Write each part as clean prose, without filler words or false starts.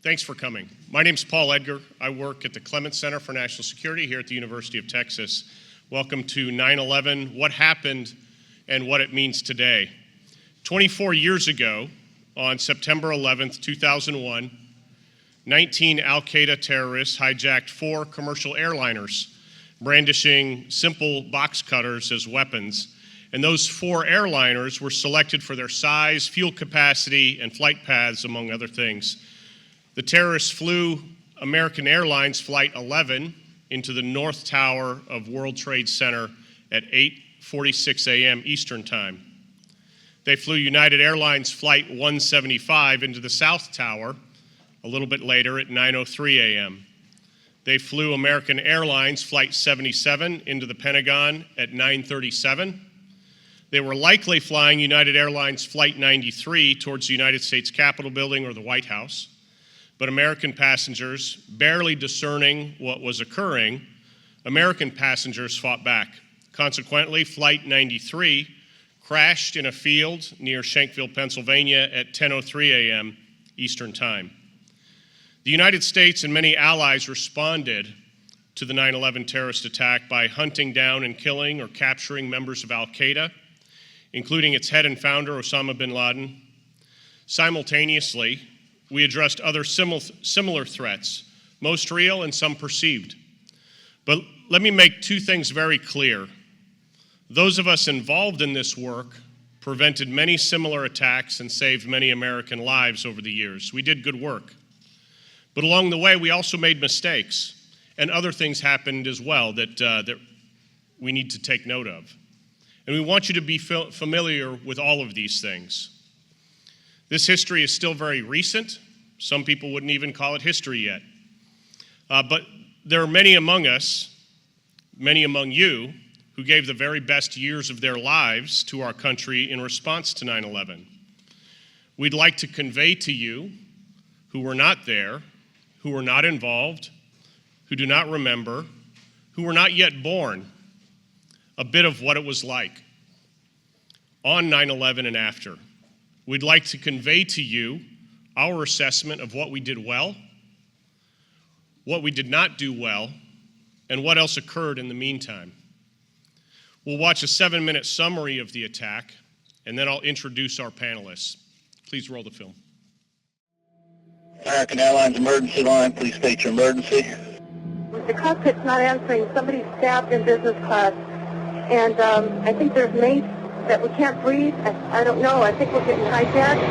Thanks for coming. My name's Paul Edgar. I work at the Clements Center for National Security here at the University of Texas. Welcome to 9/11, what happened and what it means today. 24 years ago, on September 11th, 2001, 19 al-Qaeda terrorists hijacked 4 commercial airliners, brandishing simple box cutters as weapons. And those 4 airliners were selected for their size, fuel capacity, and flight paths, among other things. The terrorists flew American Airlines Flight 11 into the North Tower of World Trade Center at 8:46 a.m. Eastern Time. They flew United Airlines Flight 175 into the South Tower a little bit later at 9:03 a.m. They flew American Airlines Flight 77 into the Pentagon at 9:37. They were likely flying United Airlines Flight 93 towards the United States Capitol building or the White House. But American passengers, barely discerning what was occurring, American passengers fought back. Consequently, Flight 93 crashed in a field near Shankville, Pennsylvania at 10:03 a.m. Eastern Time. The United States and many allies responded to the 9/11 terrorist attack by hunting down and killing or capturing members of al-Qaeda, including its head and founder, Osama bin Laden. Simultaneously, we addressed other similar threats, most real and some perceived. But let me make 2 things very clear. Those of us involved in this work prevented many similar attacks and saved many American lives over the years. We did good work. But along the way, we also made mistakes, and other things happened as well that we need to take note of. And we want you to be familiar with all of these things. This history is still very recent. Some people wouldn't even call it history yet. But there are many among us, many among you, who gave the very best years of their lives to our country in response to 9/11. We'd like to convey to you, who were not there, who were not involved, who do not remember, who were not yet born, a bit of what it was like on 9/11 and after. We'd like to convey to you our assessment of what we did well, what we did not do well, and what else occurred in the meantime. We'll watch a 7-minute summary of the attack, and then I'll introduce our panelists. Please roll the film. American Airlines emergency line, please state your emergency. The cockpit's not answering. Somebody's stabbed in business class, and I think there's mace that we can't breathe. I don't know. I think we're getting hijacked.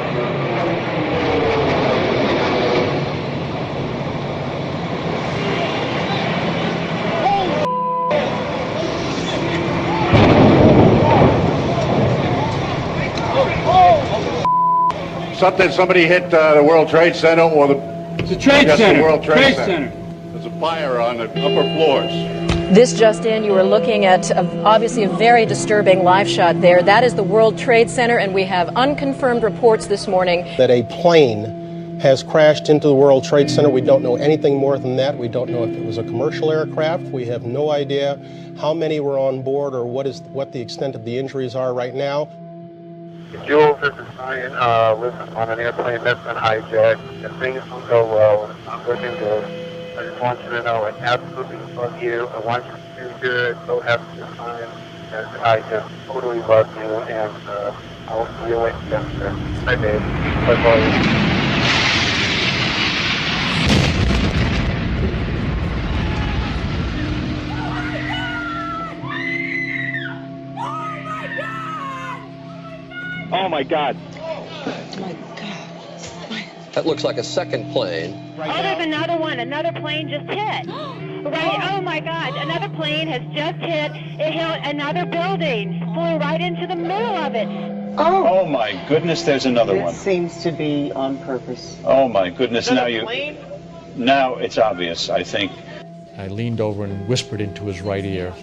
Somebody hit the World Trade Center or the... It's a Trade Center. The World Trade Center. There's a fire on the upper floors. This just in, you were looking at obviously a very disturbing live shot there. That is the World Trade Center, and we have unconfirmed reports this morning that a plane has crashed into the World Trade Center. We don't know anything more than that. We don't know if it was a commercial aircraft. We have no idea how many were on board or what the extent of the injuries are right now. Jules, this is Ryan. Listen, on an airplane that's been hijacked. If things don't go well, it's not looking good. I just want you to know I absolutely love you. I want you to do good. So happy to time. And I just totally love you. And I'll see you later, Chancellor. Bye, babe. Bye, bye. Oh my God. Oh my God. That looks like a second plane. Oh, there's another one. Another plane just hit. Right. Oh my God. Another plane has just hit. It hit another building. Flew right into the middle of it. Oh my goodness, there's another one. It seems to be on purpose. Oh my goodness, now it's obvious, I think. I leaned over and whispered into his right ear.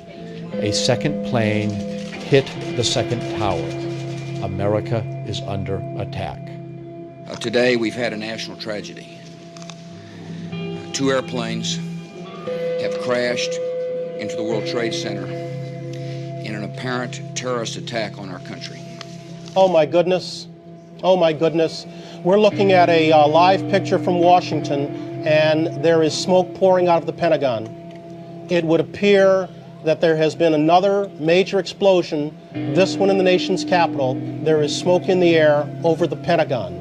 A second plane hit the second tower. America is under attack. Today we've had a national tragedy. 2 airplanes have crashed into the World Trade Center in an apparent terrorist attack on our country. Oh my goodness. Oh my goodness. We're looking at a live picture from Washington, and there is smoke pouring out of the Pentagon. It would appear that there has been another major explosion, this one in the nation's capital. There is smoke in the air over the Pentagon.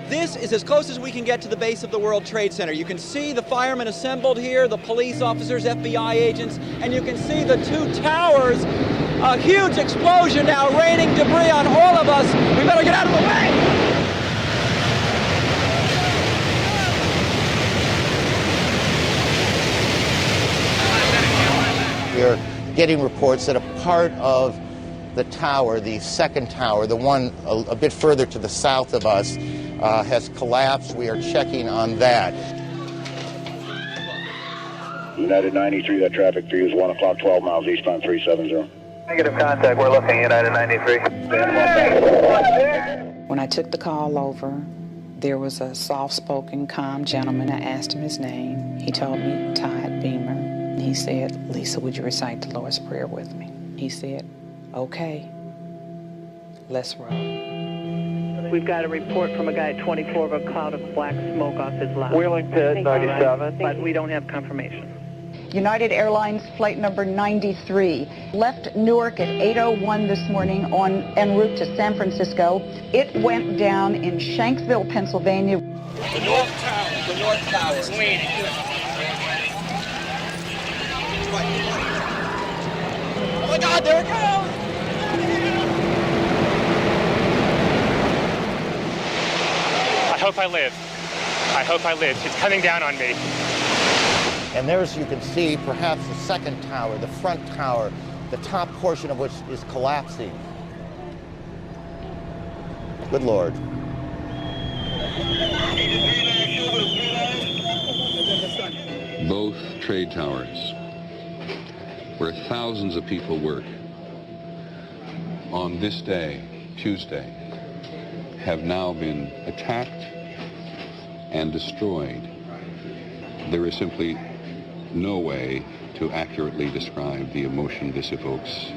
This is as close as we can get to the base of the World Trade Center. You can see the firemen assembled here, the police officers, FBI agents, and you can see the two towers. A huge explosion now raining debris on all of us. We better get out of the way! We are getting reports that a part of the tower, the second tower, the one a bit further to the south of us, has collapsed. We are checking on that. United 93, that traffic for you is 1 o'clock, 12 miles eastbound 370. Negative contact, we're looking, United 93. When I took the call over, there was a soft-spoken, calm gentleman. I asked him his name. He told me Todd Beamer. He said, "Lisa, would you recite the Lord's Prayer with me?" He said, "Okay, let's roll." We've got a report from a guy at 24 of a cloud of black smoke off his lot. Wheeling Pit, 97. But we don't have confirmation. United Airlines flight number 93 left Newark at 8:01 this morning en route to San Francisco. It went down in Shanksville, Pennsylvania. The North Tower is waiting. Oh my God, there it goes! I hope I live. I hope I live. It's coming down on me. And there's, you can see, perhaps the second tower, the front tower, the top portion of which is collapsing. Good Lord. Both trade towers, where thousands of people work, on this day, Tuesday, have now been attacked and destroyed. There is simply no way to accurately describe the emotion this evokes.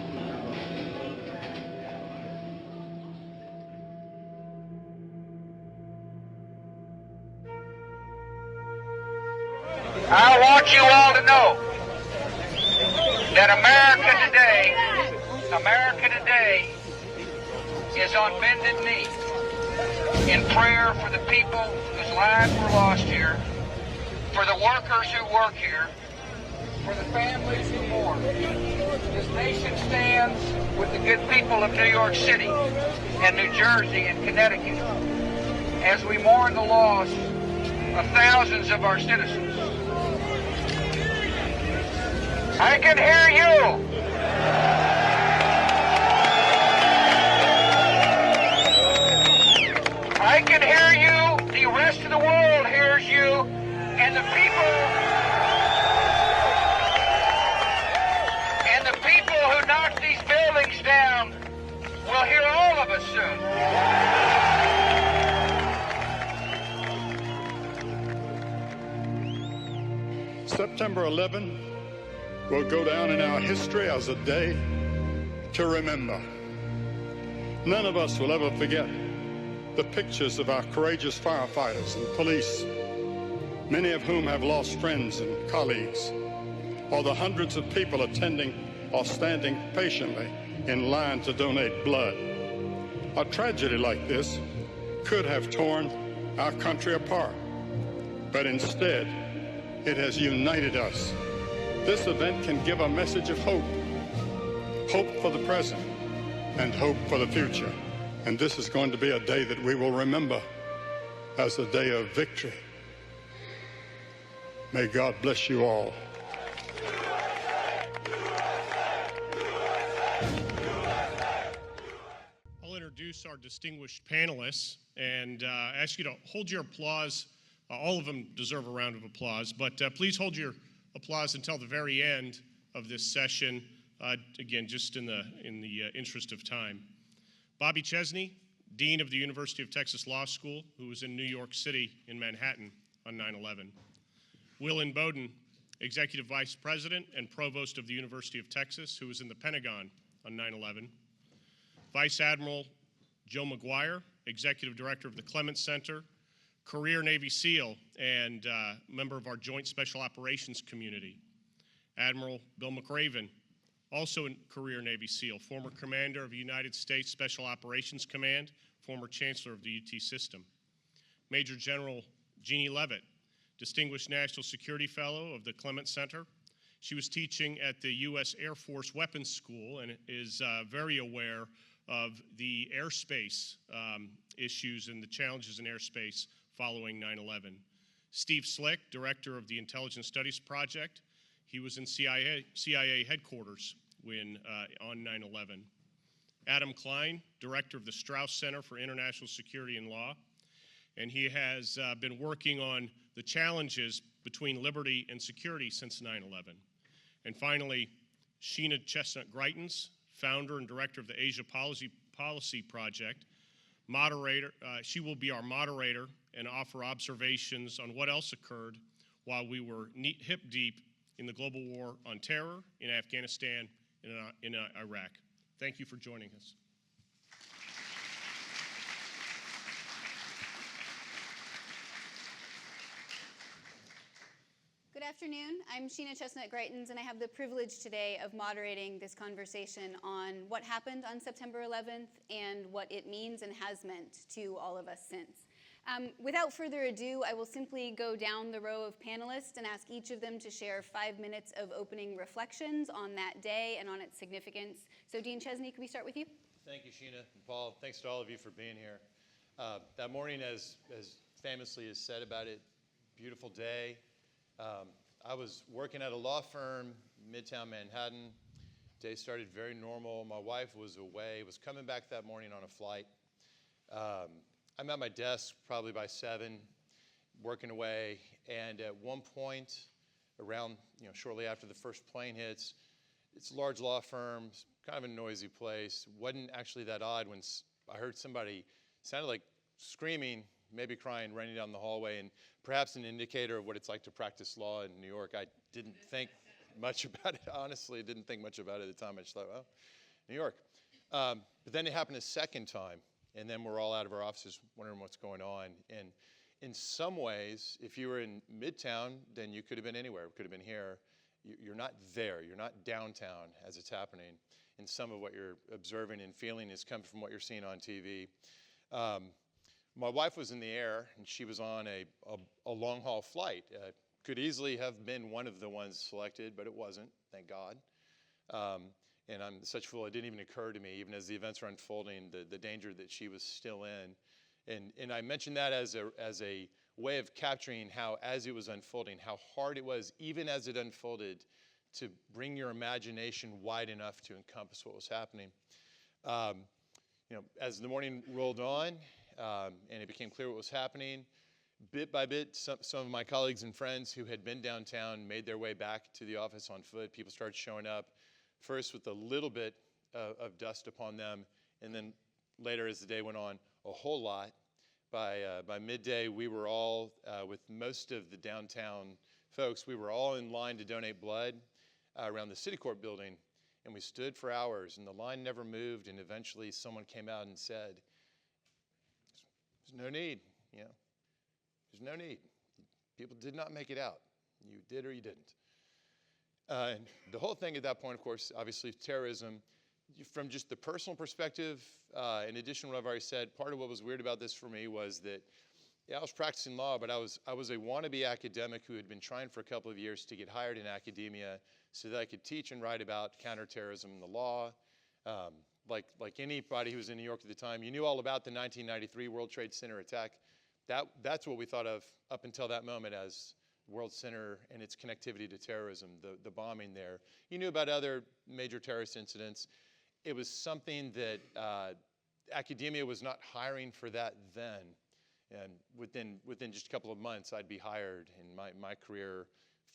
I want you all to know that America today is on bended knee in prayer for the people whose lives were lost here, for the workers who work here, for the families who mourn. This nation stands with the good people of New York City and New Jersey and Connecticut as we mourn the loss of thousands of our citizens. I can hear you. I can hear you. The rest of the world hears you. And the people who knocked these buildings down will hear all of us soon. September 11 will go down in our history as a day to remember. None of us will ever forget the pictures of our courageous firefighters and police, many of whom have lost friends and colleagues, or the hundreds of people attending or standing patiently in line to donate blood. A tragedy like this could have torn our country apart, but instead, it has united us. This event can give a message of hope, hope for the present and hope for the future. And this is going to be a day that we will remember as a day of victory. May God bless you all. I'll introduce our distinguished panelists and ask you to hold your applause. All of them deserve a round of applause, but please hold your applause until the very end of this session, again, just in the interest of time. Bobby Chesney, Dean of the University of Texas Law School, who was in New York City in Manhattan on 9/11. Will Inboden, Executive Vice President and Provost of the University of Texas, who was in the Pentagon on 9/11. Vice Admiral Joe Maguire, Executive Director of the Clements Center, career Navy SEAL, and member of our Joint Special Operations community. Admiral Bill McRaven, also a career Navy SEAL, former commander of the United States Special Operations Command, former Chancellor of the UT system. Major General Jeannie Leavitt, Distinguished National Security Fellow of the Clements Center. She was teaching at the U.S. Air Force Weapons School and is very aware of the airspace issues and the challenges in airspace following 9/11. Steve Slick, Director of the Intelligence Studies Project. He was in CIA headquarters when on 9/11. Adam Klein, Director of the Strauss Center for International Security and Law. And he has been working on the challenges between liberty and security since 9/11. And finally, Sheena Chestnut Greitens, founder and director of the Asia Policy Project. Moderator, she will be our moderator and offer observations on what else occurred while we were hip deep in the global war on terror in Afghanistan and in Iraq. Thank you for joining us. Good afternoon. I'm Sheena Chestnut Greitens, and I have the privilege today of moderating this conversation on what happened on September 11th and what it means and has meant to all of us since. Without further ado, I will simply go down the row of panelists and ask each of them to share 5 minutes of opening reflections on that day and on its significance. So Dean Chesney, can we start with you? Thank you, Sheena and Paul. Thanks to all of you for being here. That morning, as famously is said about it, beautiful day. I was working at a law firm, Midtown Manhattan. Day started very normal. My wife was away, was coming back that morning on a flight. I'm at my desk probably by 7, working away, and at one point, around, shortly after the first plane hits, it's a large law firm, kind of a noisy place. Wasn't actually that odd when I heard somebody, sounded like screaming, maybe crying, running down the hallway, and perhaps an indicator of what it's like to practice law in New York. I didn't think much about it, honestly. Didn't think much about it at the time. I just thought, well, New York. But then it happened a second time, and then we're all out of our offices wondering what's going on. And in some ways, if you were in Midtown, then you could have been anywhere. It could have been here. You're not there. You're not downtown as it's happening. And some of what you're observing and feeling is coming from what you're seeing on TV. My wife was in the air, and she was on a long-haul flight. Could easily have been one of the ones selected, but it wasn't, thank God. And I'm such a fool, it didn't even occur to me, even as the events were unfolding, the danger that she was still in. And I mentioned that as a way of capturing how, as it was unfolding, how hard it was, even as it unfolded, to bring your imagination wide enough to encompass what was happening. As the morning rolled on, and it became clear what was happening, bit by bit, some of my colleagues and friends who had been downtown made their way back to the office on foot. People started showing up, first with a little bit of dust upon them, and then later as the day went on, a whole lot. By midday, we were all, with most of the downtown folks, we were all in line to donate blood around the City Court building, and we stood for hours, and the line never moved, and eventually someone came out and said, there's no need, there's no need. People did not make it out. You did or you didn't. And the whole thing at that point, of course, obviously terrorism, from just the personal perspective, in addition to what I've already said, part of what was weird about this for me was that, I was practicing law, but I was a wannabe academic who had been trying for a couple of years to get hired in academia so that I could teach and write about counterterrorism and the law. Like anybody who was in New York at the time, you knew all about the 1993 World Trade Center attack. That's what we thought of up until that moment as World Center and its connectivity to terrorism, the bombing there. You knew about other major terrorist incidents. It was something that academia was not hiring for that then. And within just a couple of months, I'd be hired, and my career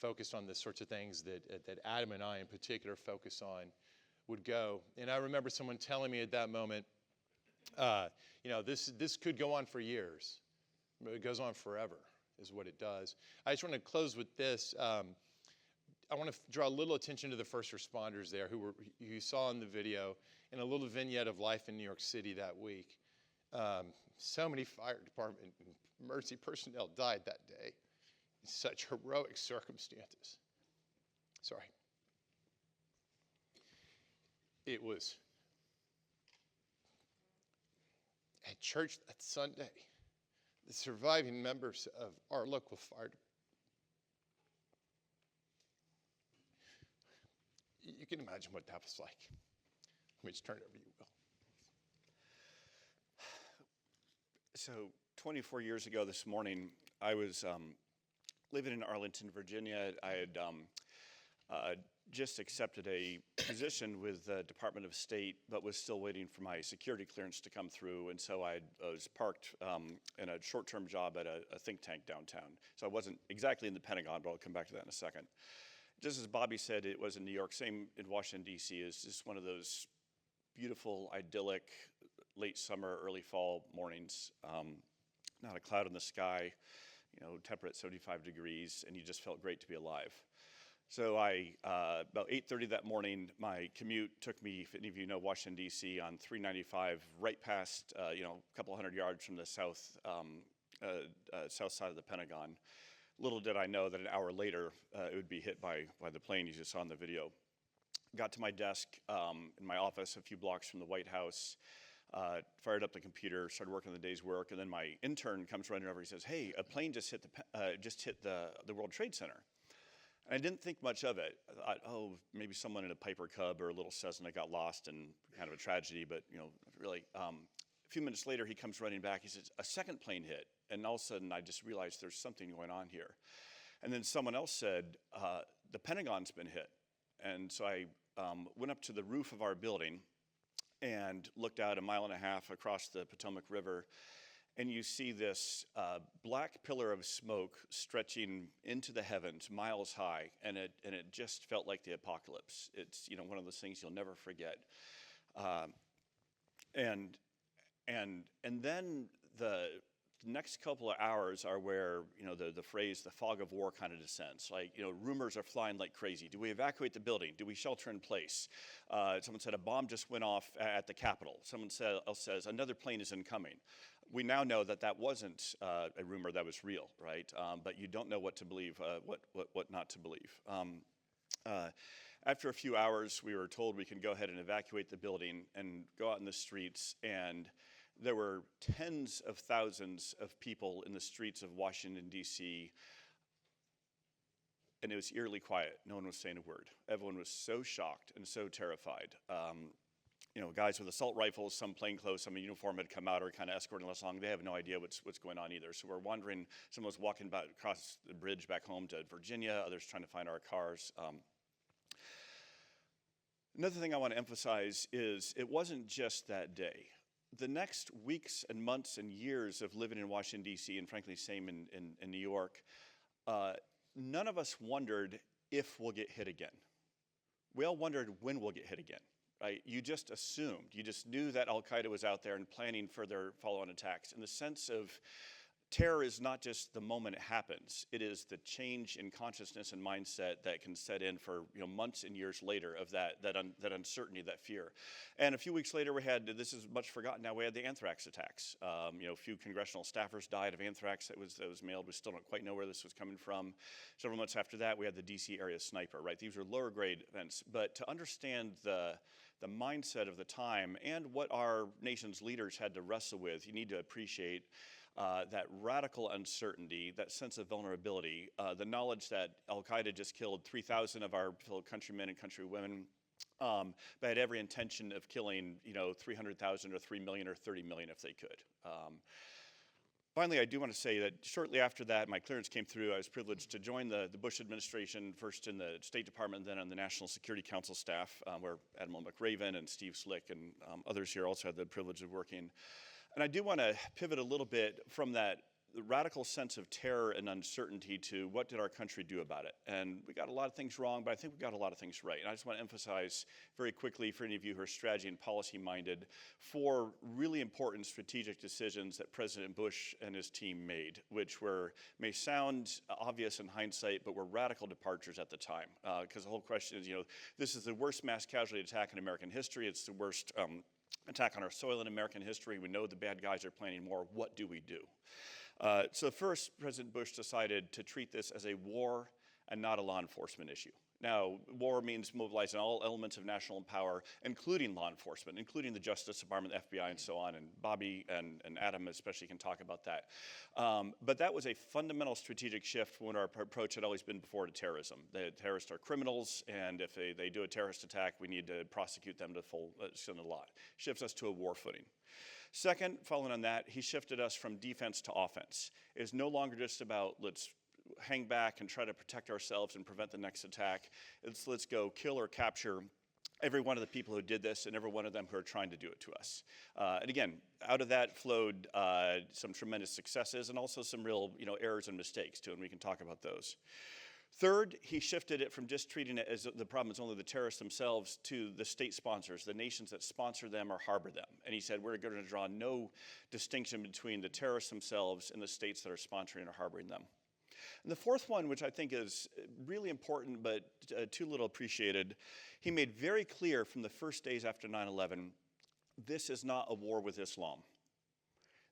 focused on the sorts of things that Adam and I in particular focus on would go. And I remember someone telling me at that moment, this could go on for years. It goes on forever is what it does. I just want to close with this. I want to draw a little attention to the first responders there who you saw in the video, and a little vignette of life in New York City that week. So many fire department and emergency personnel died that day in such heroic circumstances. Sorry. It was at church that Sunday, the surviving members of our local fire department. You can imagine what that was like. Let me just turn it over to you, Will. So 24 years ago this morning, I was living in Arlington, Virginia. I had just accepted a position with the Department of State, but was still waiting for my security clearance to come through. And so I was parked in a short-term job at a think tank downtown. So I wasn't exactly in the Pentagon, but I'll come back to that in a second. Just as Bobby said, it was in New York, same in Washington, D.C. It's just one of those beautiful, idyllic, late summer, early fall mornings. Not a cloud in the sky, temperature at 75 degrees, and you just felt great to be alive. So about 8:30 that morning, my commute took me, if any of you know Washington, D.C., on 395, right past, a couple hundred yards from the south side of the Pentagon. Little did I know that an hour later, it would be hit by the plane you just saw in the video. Got to my desk in my office a few blocks from the White House, fired up the computer, started working on the day's work, and then my intern comes running over. He says, "Hey, a plane just hit the World Trade Center." And I didn't think much of it. I thought, oh, maybe someone in a Piper Cub or a little Cessna got lost, and kind of a tragedy, but really. A few minutes later, he comes running back. He says, "A second plane hit," and all of a sudden, I just realized there's something going on here. And then someone else said, "The Pentagon's been hit," and so I went up to the roof of our building and looked out 1.5 miles across the Potomac River, and you see this black pillar of smoke stretching into the heavens, miles high, and it just felt like the apocalypse. It's one of those things you'll never forget. And then the next couple of hours are where the phrase "the fog of war" kind of descends. Like rumors are flying like crazy. Do we evacuate the building? Do we shelter in place? Someone said a bomb just went off at the Capitol. Someone else says another plane is incoming. We now know that wasn't a rumor, that was real, right? But you don't know what to believe, what not to believe. After a few hours, we were told we can go ahead and evacuate the building and go out in the streets, and there were tens of thousands of people in the streets of Washington, D.C., and it was eerily quiet. No one was saying a word. Everyone was so shocked and so terrified. Guys with assault rifles, some plainclothes, some in uniform had come out or kind of escorting us along. They have no idea what's going on either. So we're wandering. Someone was walking back across the bridge back home to Virginia. Others trying to find our cars. Another thing I want to emphasize is it wasn't just that day. The next weeks and months and years of living in Washington, D.C., and frankly, same in New York, none of us wondered if we'll get hit again. We all wondered when we'll get hit again. Right? You just assumed. You just knew that Al-Qaeda was out there and planning for their follow-on attacks. In the sense of terror is not just the moment it happens. It is the change in consciousness and mindset that can set in for months and years later of that uncertainty, that fear. And a few weeks later, this is much forgotten now, we had the anthrax attacks. A few congressional staffers died of anthrax that was mailed. We still don't quite know where this was coming from. Several months after that, we had the D.C. area sniper, right? These were lower grade events. But to understand the mindset of the time and what our nation's leaders had to wrestle with, you need to appreciate that radical uncertainty, that sense of vulnerability, the knowledge that Al-Qaeda just killed 3,000 of our fellow countrymen and countrywomen, but had every intention of killing 300,000 or 3 million or 30 million if they could. Finally, I do want to say that shortly after that, my clearance came through. I was privileged to join the Bush administration, first in the State Department, then on the National Security Council staff, where Admiral McRaven and Steve Slick and others here also had the privilege of working. And I do want to pivot a little bit from that radical sense of terror and uncertainty to what did our country do about it. And we got a lot of things wrong, but I think we got a lot of things right. And I just want to emphasize very quickly for any of you who are strategy and policy minded, 4 really important strategic decisions that President Bush and his team made, which may sound obvious in hindsight, but were radical departures at the time. Because the whole question is, this is the worst mass casualty attack in American history. It's the worst attack on our soil and American history. We know the bad guys are planning more. What do we do? So first, President Bush decided to treat this as a war and not a law enforcement issue. Now, war means mobilizing all elements of national power, including law enforcement, including the Justice Department, the FBI, and so on, and Bobby and Adam especially can talk about that. But that was a fundamental strategic shift from what our approach had always been before to terrorism. The terrorists are criminals, and if they do a terrorist attack, we need to prosecute them to the full extent of the law. Shifts us to a war footing. Second, following on that, he shifted us from defense to offense. It is no longer just about let's hang back and try to protect ourselves and prevent the next attack. Let's go kill or capture every one of the people who did this and every one of them who are trying to do it to us. And again, out of that flowed some tremendous successes and also some real errors and mistakes too, and we can talk about those. Third, he shifted it from just treating it as the problem is only the terrorists themselves to the state sponsors, the nations that sponsor them or harbor them. And he said, we're going to draw no distinction between the terrorists themselves and the states that are sponsoring or harboring them. And the fourth one, which I think is really important but too little appreciated, he made very clear from the first days after 9/11, this is not a war with Islam.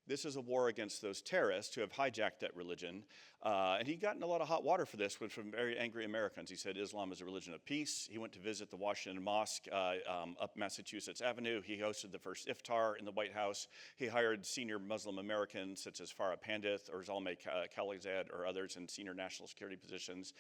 This is a war against those terrorists who have hijacked that religion. And he got in a lot of hot water for this from very angry Americans. He said Islam is a religion of peace. He went to visit the Washington Mosque up Massachusetts Avenue. He hosted the first iftar in the White House. He hired senior Muslim Americans such as Farah Pandith or Zalmay Khalilzad or others in senior national security positions.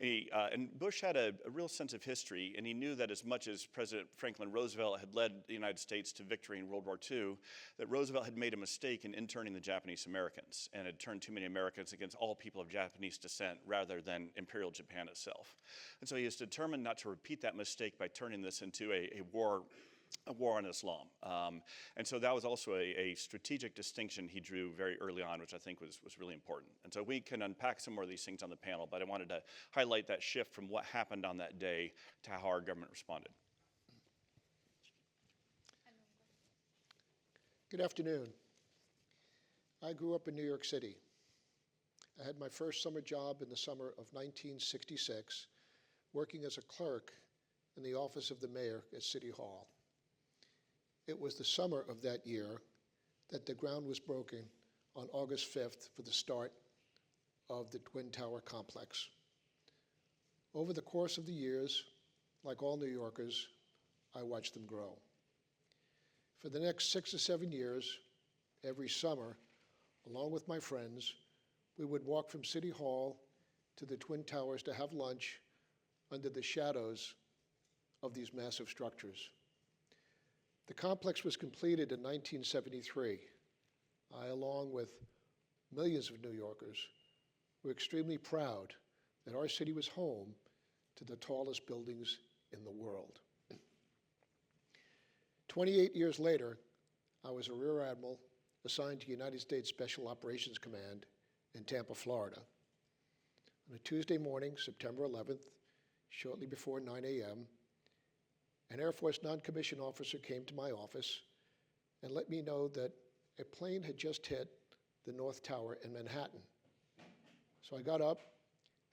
And Bush had a real sense of history, and he knew that as much as President Franklin Roosevelt had led the United States to victory in World War II, that Roosevelt had made a mistake in interning the Japanese Americans and had turned too many Americans against all people of Japanese descent rather than Imperial Japan itself. And so he is determined not to repeat that mistake by turning this into a war on Islam. And so that was also a strategic distinction he drew very early on, which I think was really important. And so we can unpack some more of these things on the panel, but I wanted to highlight that shift from what happened on that day to how our government responded. Good afternoon. I grew up in New York City. I had my first summer job in the summer of 1966, working as a clerk in the office of the mayor at City Hall. It was the summer of that year that the ground was broken on August 5th for the start of the Twin Tower complex. Over the course of the years, like all New Yorkers, I watched them grow. For the next 6 or 7 years, every summer, along with my friends, we would walk from City Hall to the Twin Towers to have lunch under the shadows of these massive structures. The complex was completed in 1973. I, along with millions of New Yorkers, were extremely proud that our city was home to the tallest buildings in the world. 28 years later, I was a Rear Admiral assigned to United States Special Operations Command in Tampa, Florida. On a Tuesday morning, September 11th, shortly before 9 a.m., an Air Force non-commissioned officer came to my office and let me know that a plane had just hit the North Tower in Manhattan. So I got up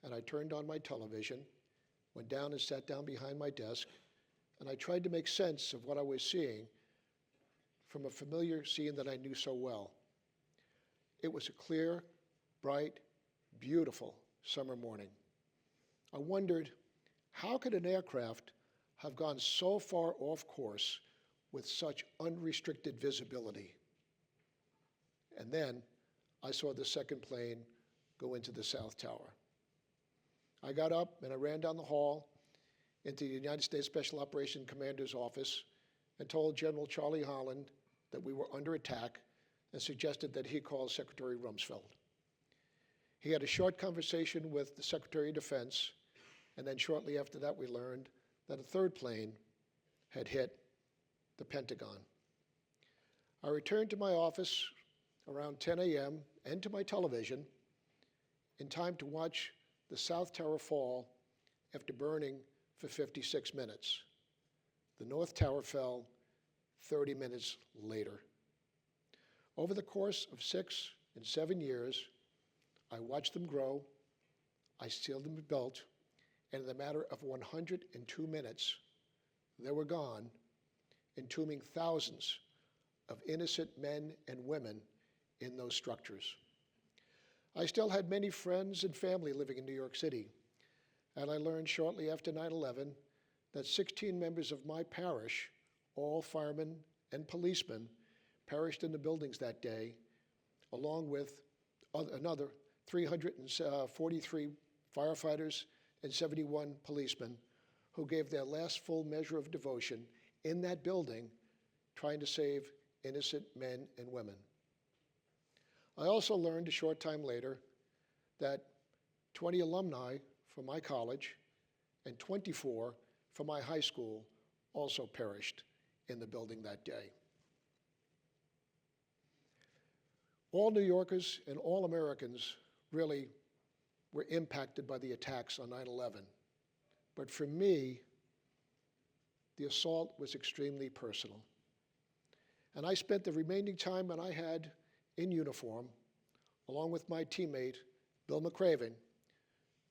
and I turned on my television, went down and sat down behind my desk, and I tried to make sense of what I was seeing from a familiar scene that I knew so well. It was a clear, bright, beautiful summer morning. I wondered, how could an aircraft have gone so far off course with such unrestricted visibility? And then I saw the second plane go into the South Tower. I got up and I ran down the hall into the United States Special Operations Commander's office and told General Charlie Holland that we were under attack and suggested that he call Secretary Rumsfeld. He had a short conversation with the Secretary of Defense, and then shortly after that we learned that a third plane had hit the Pentagon. I returned to my office around 10 a.m. and to my television in time to watch the South Tower fall after burning for 56 minutes. The North Tower fell 30 minutes later. Over the course of 6 and 7 years, I watched them grow, I sealed them with belt, and in the matter of 102 minutes, they were gone, entombing thousands of innocent men and women in those structures. I still had many friends and family living in New York City, and I learned shortly after 9/11 that 16 members of my parish, all firemen and policemen, perished in the buildings that day, along with another 343 firefighters and 71 policemen who gave their last full measure of devotion in that building trying to save innocent men and women. I also learned a short time later that 20 alumni from my college and 24 from my high school also perished in the building that day. All New Yorkers and all Americans really were impacted by the attacks on 9/11. But for me, the assault was extremely personal. And I spent the remaining time that I had in uniform, along with my teammate, Bill McRaven,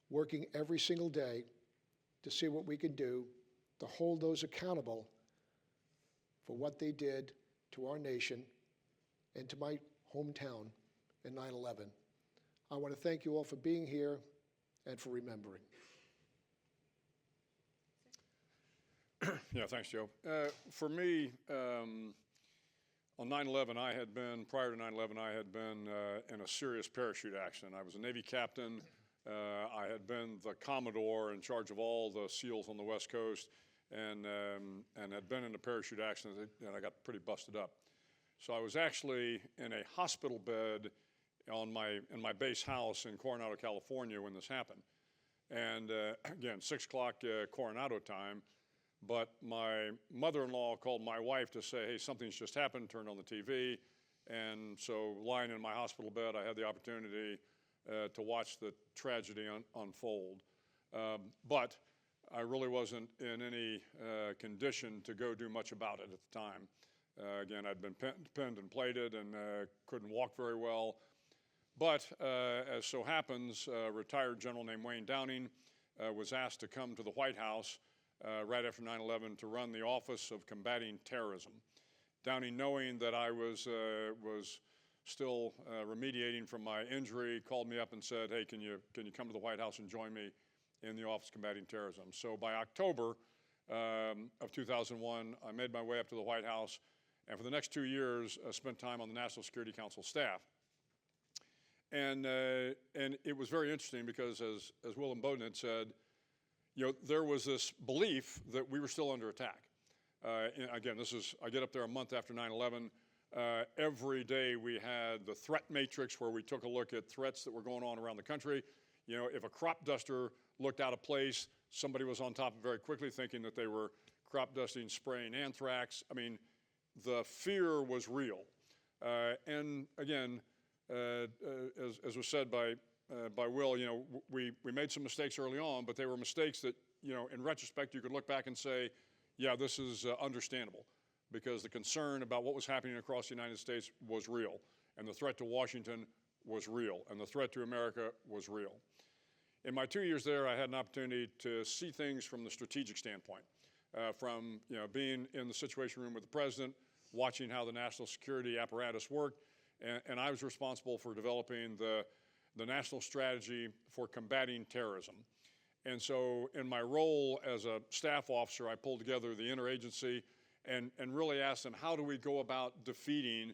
working every single day to see what we can do to hold those accountable for what they did to our nation and to my hometown in 9/11. I want to thank you all for being here and for remembering. Yeah, thanks, Joe. For me, on 9/11, prior to 9/11, I had been in a serious parachute accident. I was a Navy captain. I had been the Commodore in charge of all the SEALs on the West Coast, and had been in a parachute accident, and I got pretty busted up. So I was actually in a hospital bed in my base house in Coronado, California when this happened. And again, 6 o'clock Coronado time. But my mother-in-law called my wife to say, hey, something's just happened, turned on the TV. And so lying in my hospital bed, I had the opportunity to watch the tragedy unfold. But I really wasn't in any condition to go do much about it at the time. Again, I'd been pinned and plated and couldn't walk very well. But as so happens, a retired general named Wayne Downing was asked to come to the White House right after 9/11 to run the Office of Combating Terrorism. Downing, knowing that I was still remediating from my injury, called me up and said, hey, can you come to the White House and join me in the Office of Combating Terrorism? So by October of 2001, I made my way up to the White House, and for the next 2 years, spent time on the National Security Council staff. And it was very interesting because, as Will Inboden had said, there was this belief that we were still under attack. Again, I get up there a month after 9/11. Every day we had the threat matrix where we took a look at threats that were going on around the country. If a crop duster looked out of place, somebody was on top of it very quickly thinking that they were crop dusting, spraying anthrax. I mean, the fear was real. And again, as was said by Will, we made some mistakes early on, but they were mistakes that, in retrospect, you could look back and say, yeah, this is understandable, because the concern about what was happening across the United States was real, and the threat to Washington was real, and the threat to America was real. In my 2 years there, I had an opportunity to see things from the strategic standpoint, from being in the Situation Room with the President, watching how the national security apparatus worked, and I was responsible for developing the national strategy for combating terrorism. And so in my role as a staff officer, I pulled together the interagency and really asked them, how do we go about defeating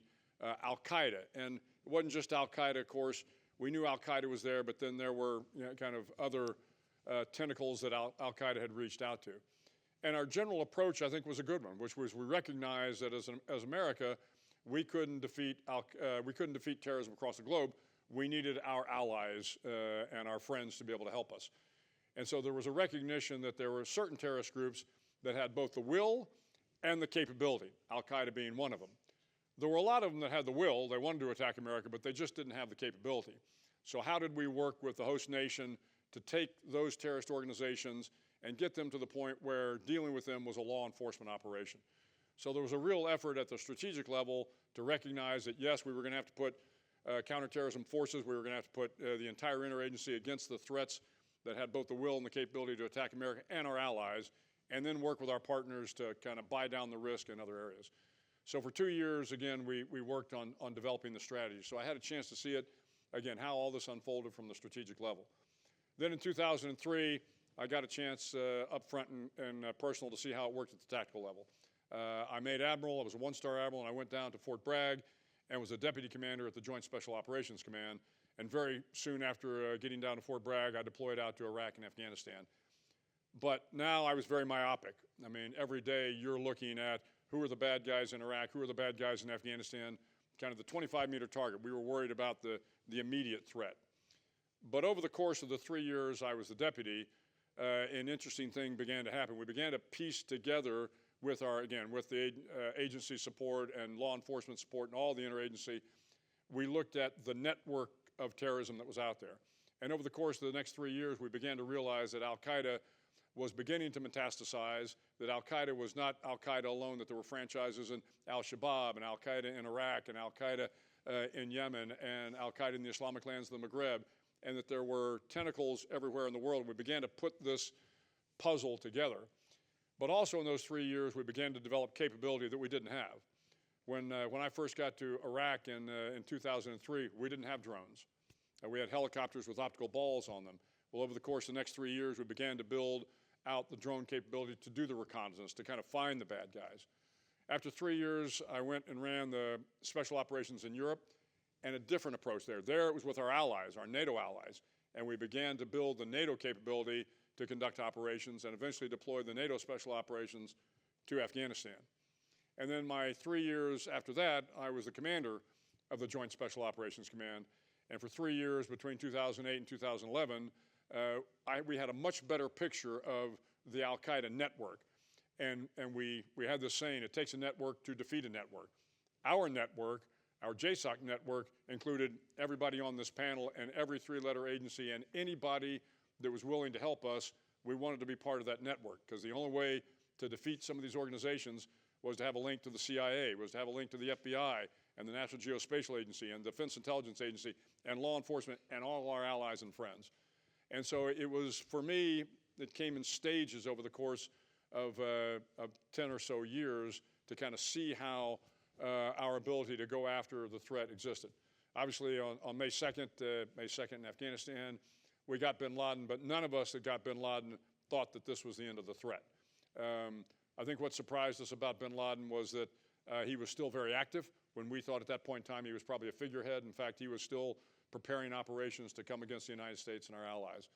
Al-Qaeda? And it wasn't just Al-Qaeda, of course. We knew Al-Qaeda was there, but then there were kind of other tentacles that Al-Qaeda had reached out to. And our general approach, I think, was a good one, which was we recognized that as America, we couldn't defeat terrorism across the globe. We needed our allies and our friends to be able to help us. And so there was a recognition that there were certain terrorist groups that had both the will and the capability, Al-Qaeda being one of them. There were a lot of them that had the will. They wanted to attack America, but they just didn't have the capability. So how did we work with the host nation to take those terrorist organizations and get them to the point where dealing with them was a law enforcement operation? So there was a real effort at the strategic level to recognize that, yes, we were going to have to put counterterrorism forces, we were going to have to put the entire interagency against the threats that had both the will and the capability to attack America and our allies, and then work with our partners to kind of buy down the risk in other areas. So for 2 years, again, we worked on developing the strategy. So I had a chance to see it, again, how all this unfolded from the strategic level. Then in 2003, I got a chance up front and personal to see how it worked at the tactical level. I made Admiral, I was a one-star Admiral, and I went down to Fort Bragg and was a Deputy Commander at the Joint Special Operations Command. And very soon after getting down to Fort Bragg, I deployed out to Iraq and Afghanistan. But now I was very myopic. I mean, every day you're looking at who are the bad guys in Iraq, who are the bad guys in Afghanistan, kind of the 25-meter target. We were worried about the immediate threat. But over the course of the 3 years I was the deputy, an interesting thing began to happen. We began to piece together with with the agency support and law enforcement support and all the interagency, we looked at the network of terrorism that was out there. And over the course of the next 3 years, we began to realize that Al-Qaeda was beginning to metastasize, that Al-Qaeda was not Al-Qaeda alone, that there were franchises in Al-Shabaab and Al-Qaeda in Iraq and Al-Qaeda in Yemen and Al-Qaeda in the Islamic lands of the Maghreb, and that there were tentacles everywhere in the world. We began to put this puzzle together. But also in those 3 years, we began to develop capability that we didn't have. When I first got to Iraq in 2003, we didn't have drones. We had helicopters with optical balls on them. Well, over the course of the next 3 years, we began to build out the drone capability to do the reconnaissance, to kind of find the bad guys. After 3 years, I went and ran the special operations in Europe, and a different approach there. There it was with our allies, our NATO allies, and we began to build the NATO capability to conduct operations and eventually deploy the NATO special operations to Afghanistan. And then my 3 years after that, I was the commander of the Joint Special Operations Command, and for 3 years between 2008 and 2011, we had a much better picture of the Al-Qaeda network. And we had this saying, it takes a network to defeat a network. Our network, our JSOC network, included everybody on this panel and every three-letter agency and anybody that was willing to help us. We wanted to be part of that network, because the only way to defeat some of these organizations was to have a link to the CIA, was to have a link to the FBI and the National Geospatial Agency and Defense Intelligence Agency and law enforcement and all our allies and friends. And so it was, for me, it came in stages over the course of 10 or so years to kind of see how our ability to go after the threat existed. Obviously, on May 2nd in Afghanistan, we got bin Laden, but none of us that got bin Laden thought that this was the end of the threat. I think what surprised us about bin Laden was that he was still very active, when we thought at that point in time he was probably a figurehead. In fact, he was still preparing operations to come against the United States and our allies.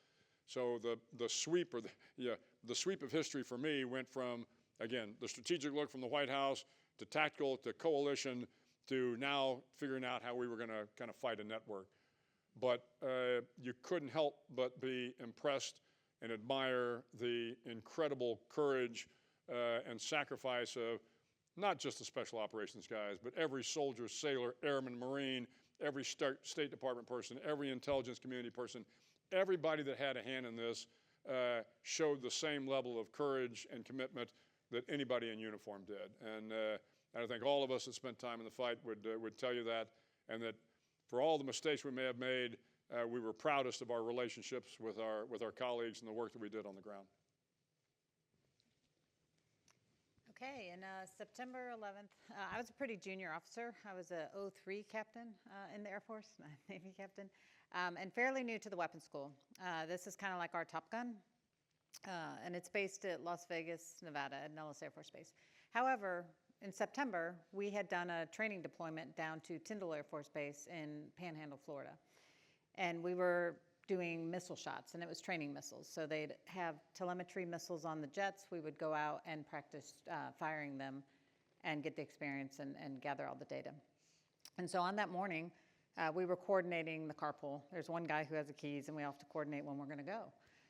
So the sweep of history for me went from, again, the strategic look from the White House to tactical to coalition to now figuring out how we were going to kind of fight a network. But you couldn't help but be impressed and admire the incredible courage and sacrifice of not just the special operations guys, but every soldier, sailor, airman, Marine, every State Department person, every intelligence community person, everybody that had a hand in this showed the same level of courage and commitment that anybody in uniform did. And I think all of us that spent time in the fight would tell you that, and that for all the mistakes we may have made, we were proudest of our relationships with our colleagues and the work that we did on the ground. Okay, and September 11th, I was a pretty junior officer. I was a 03 captain in the Air Force, Navy captain, and fairly new to the weapons school. This is kind of like our Top Gun, and it's based at Las Vegas, Nevada, at Nellis Air Force Base. However, in September, we had done a training deployment down to Tyndall Air Force Base in Panhandle, Florida. And we were doing missile shots, and it was training missiles. So they'd have telemetry missiles on the jets. We would go out and practice firing them and get the experience and gather all the data. And so on that morning, we were coordinating the carpool. There's one guy who has the keys, and we all have to coordinate when we're going to go.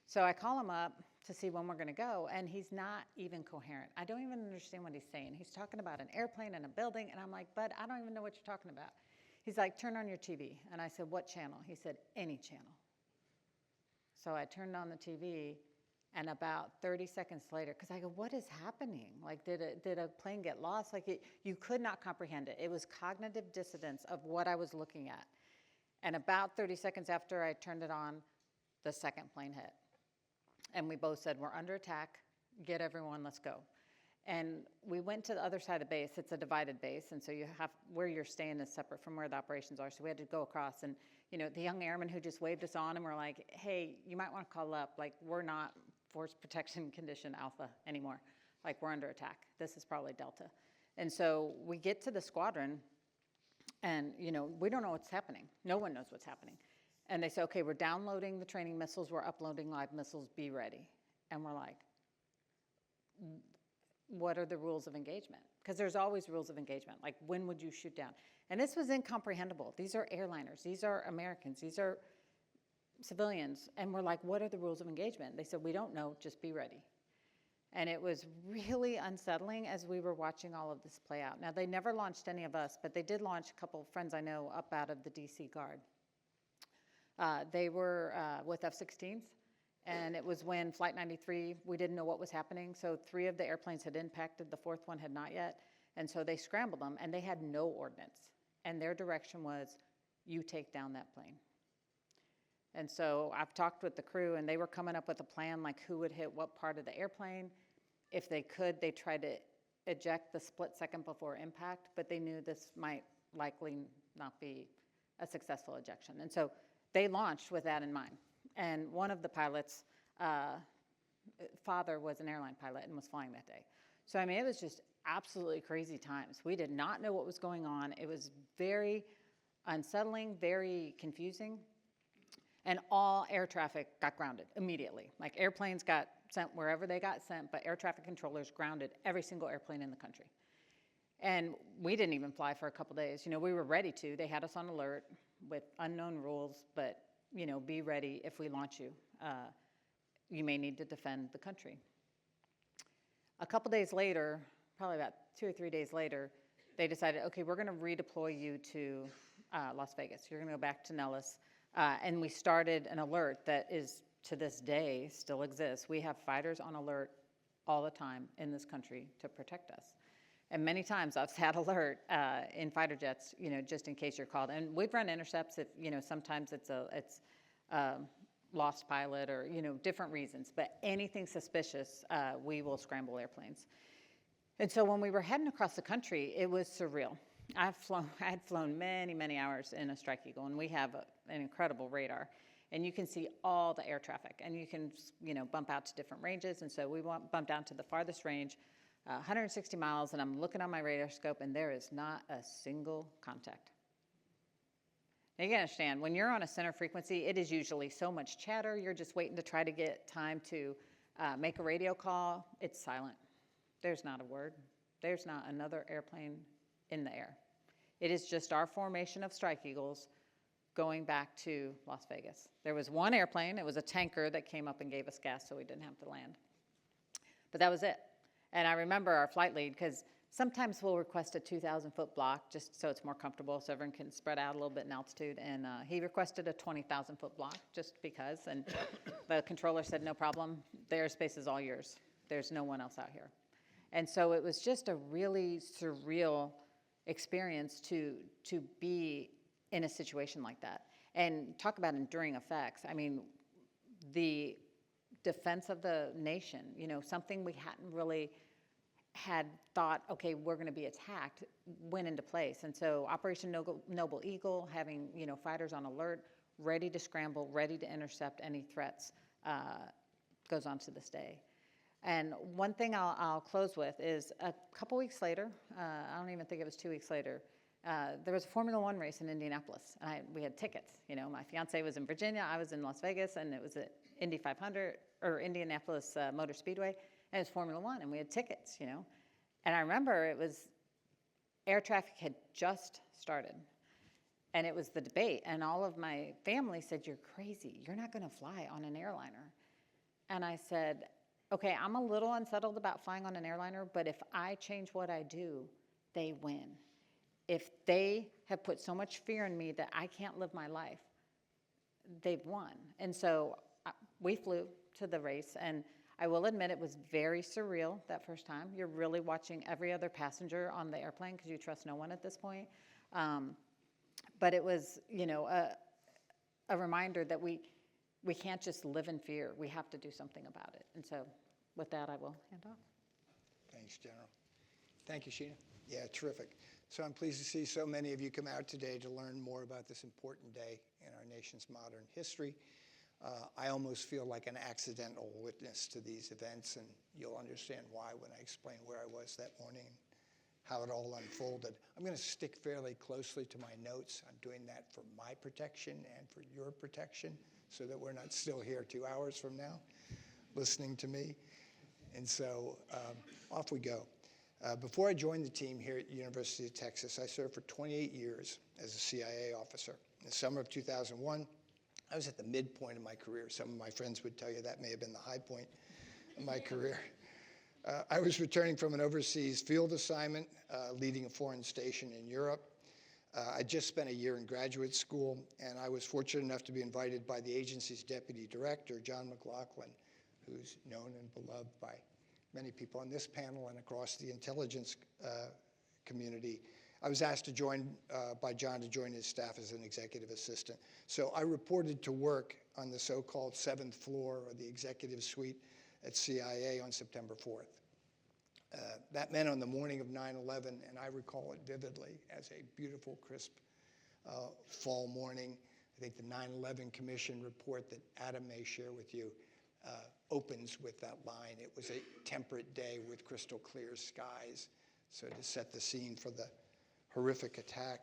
So I call him up to see when we're going to go, and he's not even coherent. I don't even understand what he's saying. He's talking about an airplane and a building, and I'm like, bud, I don't even know what you're talking about. He's like, turn on your TV. And I said, what channel? He said, any channel. So I turned on the TV, and about 30 seconds later, because I go, what is happening? Like, did a plane get lost? Like, you could not comprehend it. It was cognitive dissonance of what I was looking at. And about 30 seconds after I turned it on, the second plane hit. And we both said, we're under attack. Get everyone, let's go. And we went to the other side of the base. It's a divided base, and so you have, where you're staying is separate from where the operations are. So we had to go across, and the young airmen who just waved us on and were like, hey, you might want to call up. Like, we're not Force Protection Condition Alpha anymore. Like, we're under attack. This is probably Delta. And so we get to the squadron, and we don't know what's happening. No one knows what's happening. And they say, okay, we're downloading the training missiles. We're uploading live missiles. Be ready. And we're like, what are the rules of engagement? Because there's always rules of engagement. Like, when would you shoot down? And this was incomprehensible. These are airliners. These are Americans. These are civilians. And we're like, what are the rules of engagement? They said, we don't know. Just be ready. And it was really unsettling as we were watching all of this play out. Now, they never launched any of us, but they did launch a couple of friends I know up out of the D.C. Guard. They were with F-16s. And it was when Flight 93, we didn't know what was happening. So 3 of the airplanes had impacted, the 4th one had not yet. And so they scrambled them, and they had no ordnance. And their direction was, you take down that plane. And so I've talked with the crew, and they were coming up with a plan, like who would hit what part of the airplane. If they could, they tried to eject the split second before impact, but they knew this might likely not be a successful ejection. And so they launched with that in mind. And one of the pilots' father was an airline pilot and was flying that day. So, I mean, it was just absolutely crazy times. We did not know what was going on. It was very unsettling, very confusing. And all air traffic got grounded immediately. Like, airplanes got sent wherever they got sent, but air traffic controllers grounded every single airplane in the country. And we didn't even fly for a couple days. We were ready to. They had us on alert with unknown rules, but be ready if we launch you. You may need to defend the country. A couple days later, probably about 2 or 3 days later, they decided, okay, we're going to redeploy you to Las Vegas. You're going to go back to Nellis. And we started an alert that is, to this day, still exists. We have fighters on alert all the time in this country to protect us. And many times I've sat alert in fighter jets, just in case you're called. And we've run intercepts if, sometimes it's lost pilot or, different reasons. But anything suspicious, we will scramble airplanes. And so when we were heading across the country, it was surreal. I had flown many, many hours in a Strike Eagle, and we have an incredible radar. And you can see all the air traffic, and you can, bump out to different ranges. And so we bumped down to the farthest range, 160 miles, and I'm looking on my radar scope, and there is not a single contact. Now, you gotta understand, when you're on a center frequency, it is usually so much chatter, you're just waiting to try to get time to make a radio call. It's silent. There's not a word. There's not another airplane in the air. It is just our formation of Strike Eagles going back to Las Vegas. There was one airplane, it was a tanker that came up and gave us gas so we didn't have to land. But that was it. And I remember our flight lead, because sometimes we'll request a 2,000-foot block just so it's more comfortable, so everyone can spread out a little bit in altitude. And he requested a 20,000-foot block just because. And the controller said, no problem. The airspace is all yours. There's no one else out here. And so it was just a really surreal experience to be in a situation like that. And talk about enduring effects. I mean, the defense of the nation, something we hadn't really had thought, okay, we're going to be attacked, went into place. And so Operation Noble Eagle, having fighters on alert, ready to scramble, ready to intercept any threats, goes on to this day. And one thing I'll close with is a couple weeks later, I don't even think it was 2 weeks later, there was a Formula One race in Indianapolis, and we had tickets. My fiance was in Virginia, I was in Las Vegas, and it was at Indy 500 or Indianapolis Motor Speedway, and it was Formula One, and we had tickets. And I remember it was air traffic had just started, and it was the debate, and all of my family said, "You're crazy. You're not going to fly on an airliner." And I said, okay, I'm a little unsettled about flying on an airliner, but if I change what I do, they win. If they have put so much fear in me that I can't live my life, they've won. And so we flew to the race, and I will admit it was very surreal that first time. You're really watching every other passenger on the airplane because you trust no one at this point. But it was, a reminder that we can't just live in fear. We have to do something about it. And so with that, I will hand off. Thanks, General. Thank you, Sheena. Yeah, terrific. So I'm pleased to see so many of you come out today to learn more about this important day in our nation's modern history. I almost feel like an accidental witness to these events, and you'll understand why when I explain where I was that morning and how it all unfolded. I'm going to stick fairly closely to my notes. I'm doing that for my protection and for your protection so that we're not still here 2 hours from now listening to me. And so off we go. Before I joined the team here at the University of Texas, I served for 28 years as a CIA officer. In the summer of 2001, I was at the midpoint of my career. Some of my friends would tell you that may have been the high point of my career. I was returning from an overseas field assignment, leading a foreign station in Europe. I just spent a year in graduate school, and I was fortunate enough to be invited by the agency's deputy director, John McLaughlin, who's known and beloved by many people on this panel and across the intelligence community. I was asked to join by John to join his staff as an executive assistant. So I reported to work on the so-called 7th floor or the executive suite at CIA on September 4th. That meant on the morning of 9/11, and I recall it vividly as a beautiful, crisp fall morning. I think the 9/11 Commission report that Adam may share with you opens with that line. It was a temperate day with crystal clear skies, so to set the scene for the horrific attack.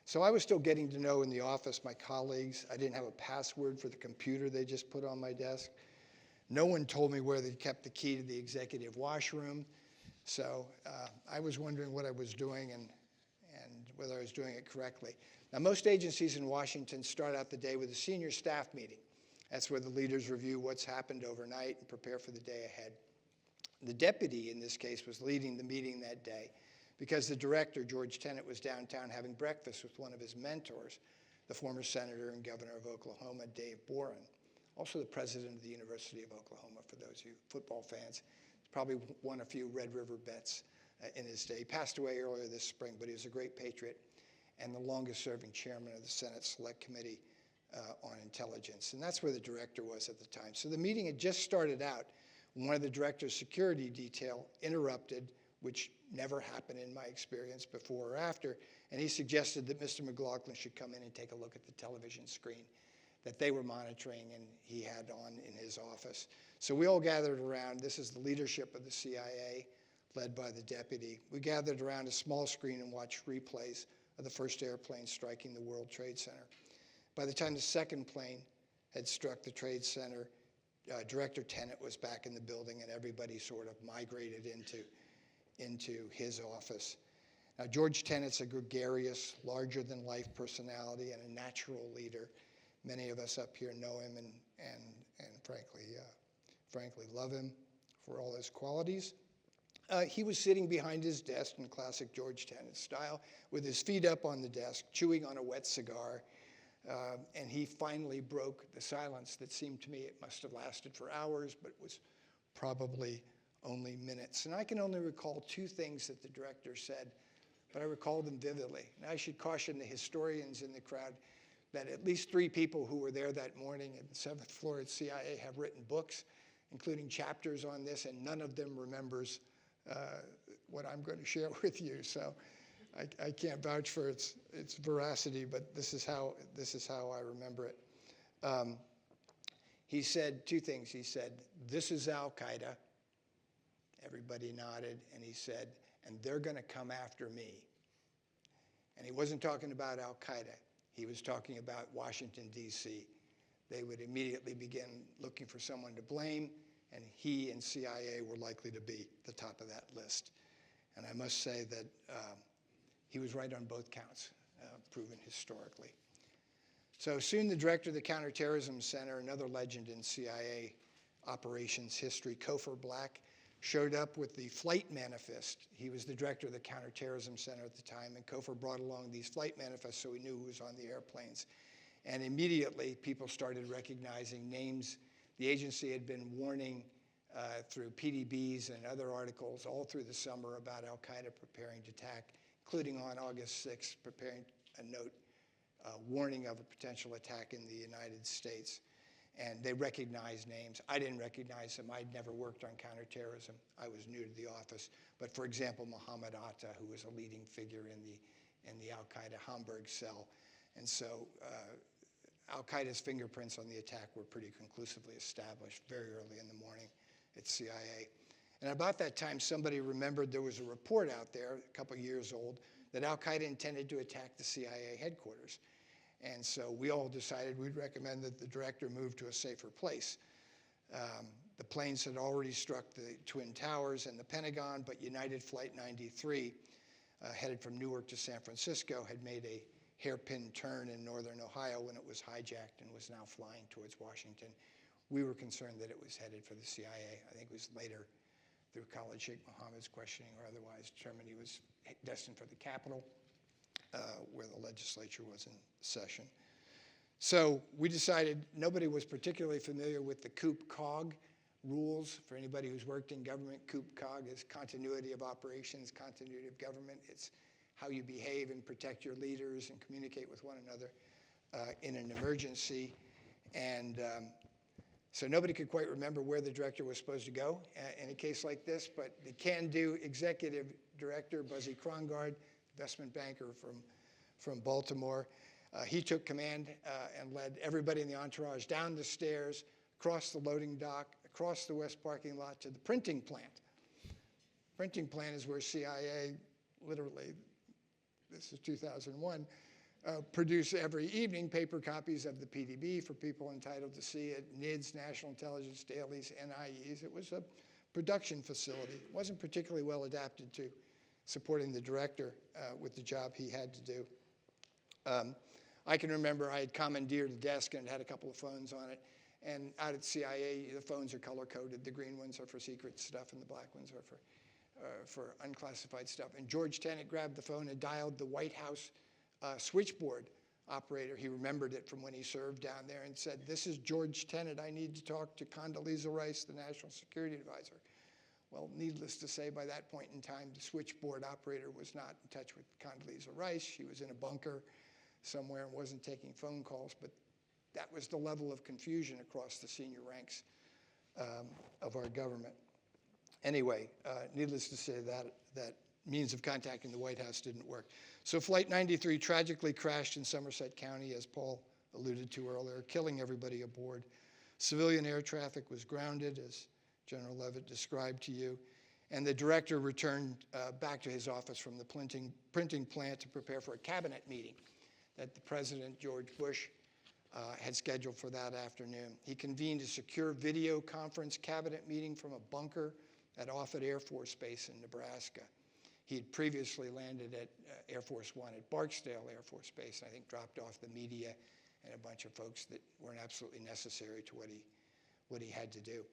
So I was still getting to know in the office my colleagues. I didn't have a password for the computer they just put on my desk. No one told me where they kept the key to the executive washroom. So I was wondering what I was doing and whether I was doing it correctly. Now, most agencies in Washington start out the day with a senior staff meeting. That's where the leaders review what's happened overnight and prepare for the day ahead. The deputy, in this case, was leading the meeting that day because the director, George Tenet, was downtown having breakfast with one of his mentors, the former senator and governor of Oklahoma, Dave Boren, also the president of the University of Oklahoma, for those of you football fans. He's probably won a few Red River bets in his day. He passed away earlier this spring, but he was a great patriot and the longest-serving chairman of the Senate Select Committee on Intelligence. And that's where the director was at the time. So the meeting had just started out when one of the director's security detail interrupted, which never happened in my experience before or after, and he suggested that Mr. McLaughlin should come in and take a look at the television screen that they were monitoring and he had on in his office. So we all gathered around. This is the leadership of the CIA, led by the deputy. We gathered around a small screen and watched replays of the first airplane striking the World Trade Center. By the time the second plane had struck the Trade Center, Director Tenet was back in the building and everybody sort of migrated into his office. Now, George Tenet's a gregarious, larger-than-life personality and a natural leader. Many of us up here know him and frankly love him for all his qualities. He was sitting behind his desk in classic George Tenet style with his feet up on the desk, chewing on a wet cigar. And he finally broke the silence that seemed to me it must have lasted for hours, but was probably only minutes. And I can only recall two things that the director said, but I recall them vividly. And I should caution the historians in the crowd that at least 3 people who were there that morning at the 7th floor at CIA have written books, including chapters on this, and none of them remembers what I'm going to share with you. So I can't vouch for its veracity, but this is how I remember it. He said 2 things. He said, "This is Al-Qaeda." Everybody nodded, and he said, "And they're going to come after me." And he wasn't talking about Al-Qaeda. He was talking about Washington, D.C. They would immediately begin looking for someone to blame, and he and CIA were likely to be the top of that list. And I must say that he was right on both counts, proven historically. So soon the director of the Counterterrorism Center, another legend in CIA operations history, Cofer Black, showed up with the flight manifest. He was the director of the Counterterrorism Center at the time, and Cofer brought along these flight manifests so we knew who was on the airplanes. And immediately people started recognizing names. The agency had been warning through PDBs and other articles all through the summer about Al-Qaeda preparing to attack, including on August 6th, preparing a note warning of a potential attack in the United States. And they recognized names. I didn't recognize them. I'd never worked on counterterrorism. I was new to the office. But for example, Mohammed Atta, who was a leading figure in the Al-Qaeda Hamburg cell. And so Al-Qaeda's fingerprints on the attack were pretty conclusively established very early in the morning at CIA. And about that time, somebody remembered there was a report out there, a couple years old, that Al-Qaeda intended to attack the CIA headquarters. And so we all decided we'd recommend that the director move to a safer place. The planes had already struck the Twin Towers and the Pentagon, but United Flight 93, headed from Newark to San Francisco, had made a hairpin turn in northern Ohio when it was hijacked and was now flying towards Washington. We were concerned that it was headed for the CIA. I think it was later, through Khalid Sheikh Mohammed's questioning or otherwise, determined he was destined for the Capitol, where the legislature was in session. So we decided nobody was particularly familiar with the COOP-COG rules. For anybody who's worked in government, COOP-COG is continuity of operations, continuity of government. It's how you behave and protect your leaders and communicate with one another in an emergency. And so nobody could quite remember where the director was supposed to go in a case like this, but the can-do executive director, Buzzy Krongard, investment banker from Baltimore, he took command and led everybody in the entourage down the stairs, across the loading dock, across the west parking lot to the printing plant. Printing plant is where CIA, literally, this is 2001, produce every evening paper copies of the PDB for people entitled to see it, NIDS, National Intelligence Dailies, NIEs. It was a production facility. It wasn't particularly well adapted to supporting the director with the job he had to do. I can remember I had commandeered a desk and it had a couple of phones on it. And out at CIA, the phones are color-coded. The green ones are for secret stuff and the black ones are for unclassified stuff. And George Tenet grabbed the phone and dialed the White House switchboard operator. He remembered it from when he served down there and said, "This is George Tenet. I need to talk to Condoleezza Rice, the National Security Advisor." Well, needless to say, by that point in time, the switchboard operator was not in touch with Condoleezza Rice. She was in a bunker somewhere and wasn't taking phone calls. But that was the level of confusion across the senior ranks of our government. Anyway, needless to say, that means of contacting the White House didn't work. So Flight 93 tragically crashed in Somerset County, as Paul alluded to earlier, killing everybody aboard. Civilian air traffic was grounded, as General Leavitt described to you, and the director returned back to his office from the printing plant to prepare for a cabinet meeting that the President, George Bush, had scheduled for that afternoon. He convened a secure video conference cabinet meeting from a bunker at Offutt Air Force Base in Nebraska. He had previously landed at Air Force One at Barksdale Air Force Base, and I think dropped off the media and a bunch of folks that weren't absolutely necessary to what he had to do.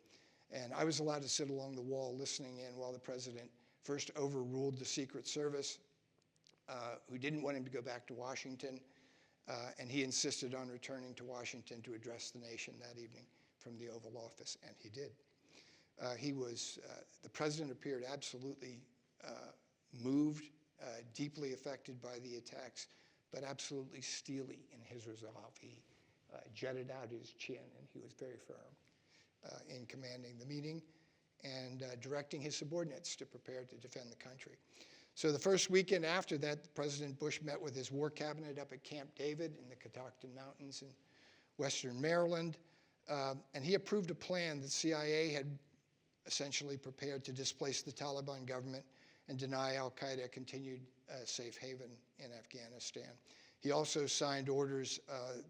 And I was allowed to sit along the wall listening in while the president first overruled the Secret Service, who didn't want him to go back to Washington, and he insisted on returning to Washington to address the nation that evening from the Oval Office, and he did. The president appeared absolutely moved, deeply affected by the attacks, but absolutely steely in his resolve. He jutted out his chin, and he was very firm in commanding the meeting and directing his subordinates to prepare to defend the country. So the first weekend after that, President Bush met with his war cabinet up at Camp David in the Catoctin Mountains in western Maryland, and he approved a plan that CIA had essentially prepared to displace the Taliban government and deny al-Qaeda a continued safe haven in Afghanistan. He also signed orders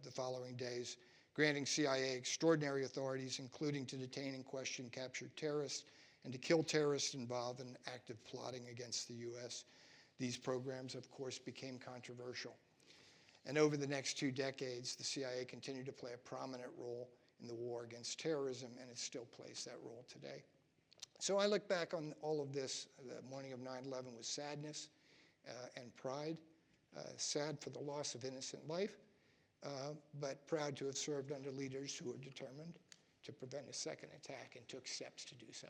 the following days granting CIA extraordinary authorities, including to detain and question captured terrorists and to kill terrorists involved in active plotting against the U.S. These programs, of course, became controversial. And over the next 2 decades, the CIA continued to play a prominent role in the war against terrorism, and it still plays that role today. So I look back on all of this, the morning of 9/11, with sadness and pride. Sad for the loss of innocent life, but proud to have served under leaders who were determined to prevent a second attack and took steps to do so.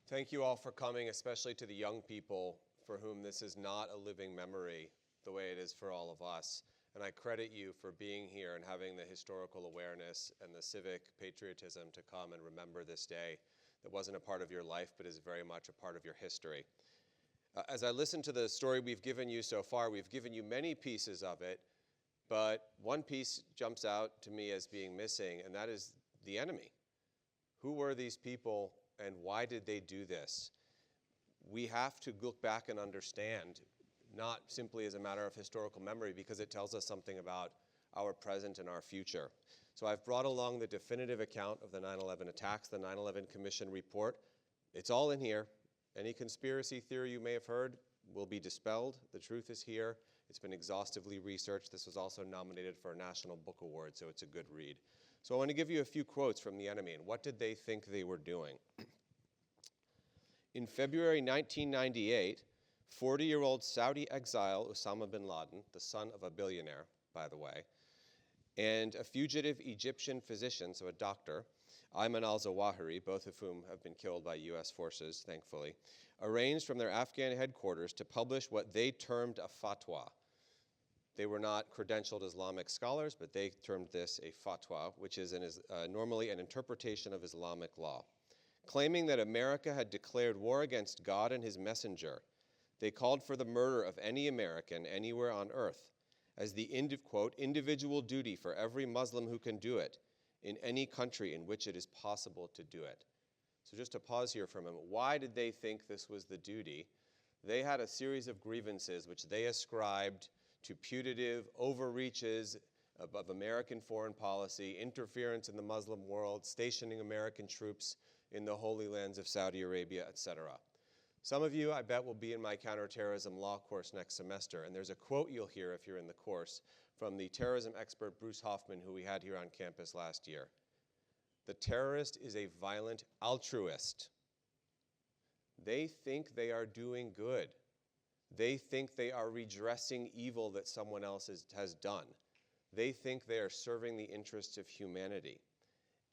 Thank you all for coming, especially to the young people for whom this is not a living memory the way it is for all of us. and I credit you for being here and having the historical awareness and the civic patriotism to come and remember this day that wasn't a part of your life, but is very much a part of your history. As I listen to the story we've given you so far, we've given you many pieces of it, but one piece jumps out to me as being missing, and that is the enemy. Who were these people, and why did they do this? We have to look back and understand, not simply as a matter of historical memory, because it tells us something about our present and our future. So I've brought along the definitive account of the 9/11 attacks, the 9/11 Commission report. It's all in here. Any conspiracy theory you may have heard will be dispelled. The truth is here. It's been exhaustively researched. This was also nominated for a National Book Award, so it's a good read. So I want to give you a few quotes from the enemy, and what did they think they were doing? In February 1998, 40-year-old Saudi exile Osama bin Laden, the son of a billionaire, by the way, and a fugitive Egyptian physician, so a doctor, Ayman al-Zawahiri, both of whom have been killed by US forces, thankfully, arranged from their Afghan headquarters to publish what they termed a fatwa. They were not credentialed Islamic scholars, but they termed this a fatwa, which is normally an interpretation of Islamic law. Claiming that America had declared war against God and his messenger, they called for the murder of any American anywhere on earth as the, quote, individual duty for every Muslim who can do it in any country in which it is possible to do it. So just to pause here for a moment, why did they think this was the duty? They had a series of grievances which they ascribed to putative overreaches of American foreign policy, interference in the Muslim world, stationing American troops in the Holy Lands of Saudi Arabia, etc. Some of you, I bet, will be in my counterterrorism law course next semester, and there's a quote you'll hear if you're in the course from the terrorism expert Bruce Hoffman, who we had here on campus last year. The terrorist is a violent altruist. They think they are doing good. They think they are redressing evil that someone else has done. They think they are serving the interests of humanity.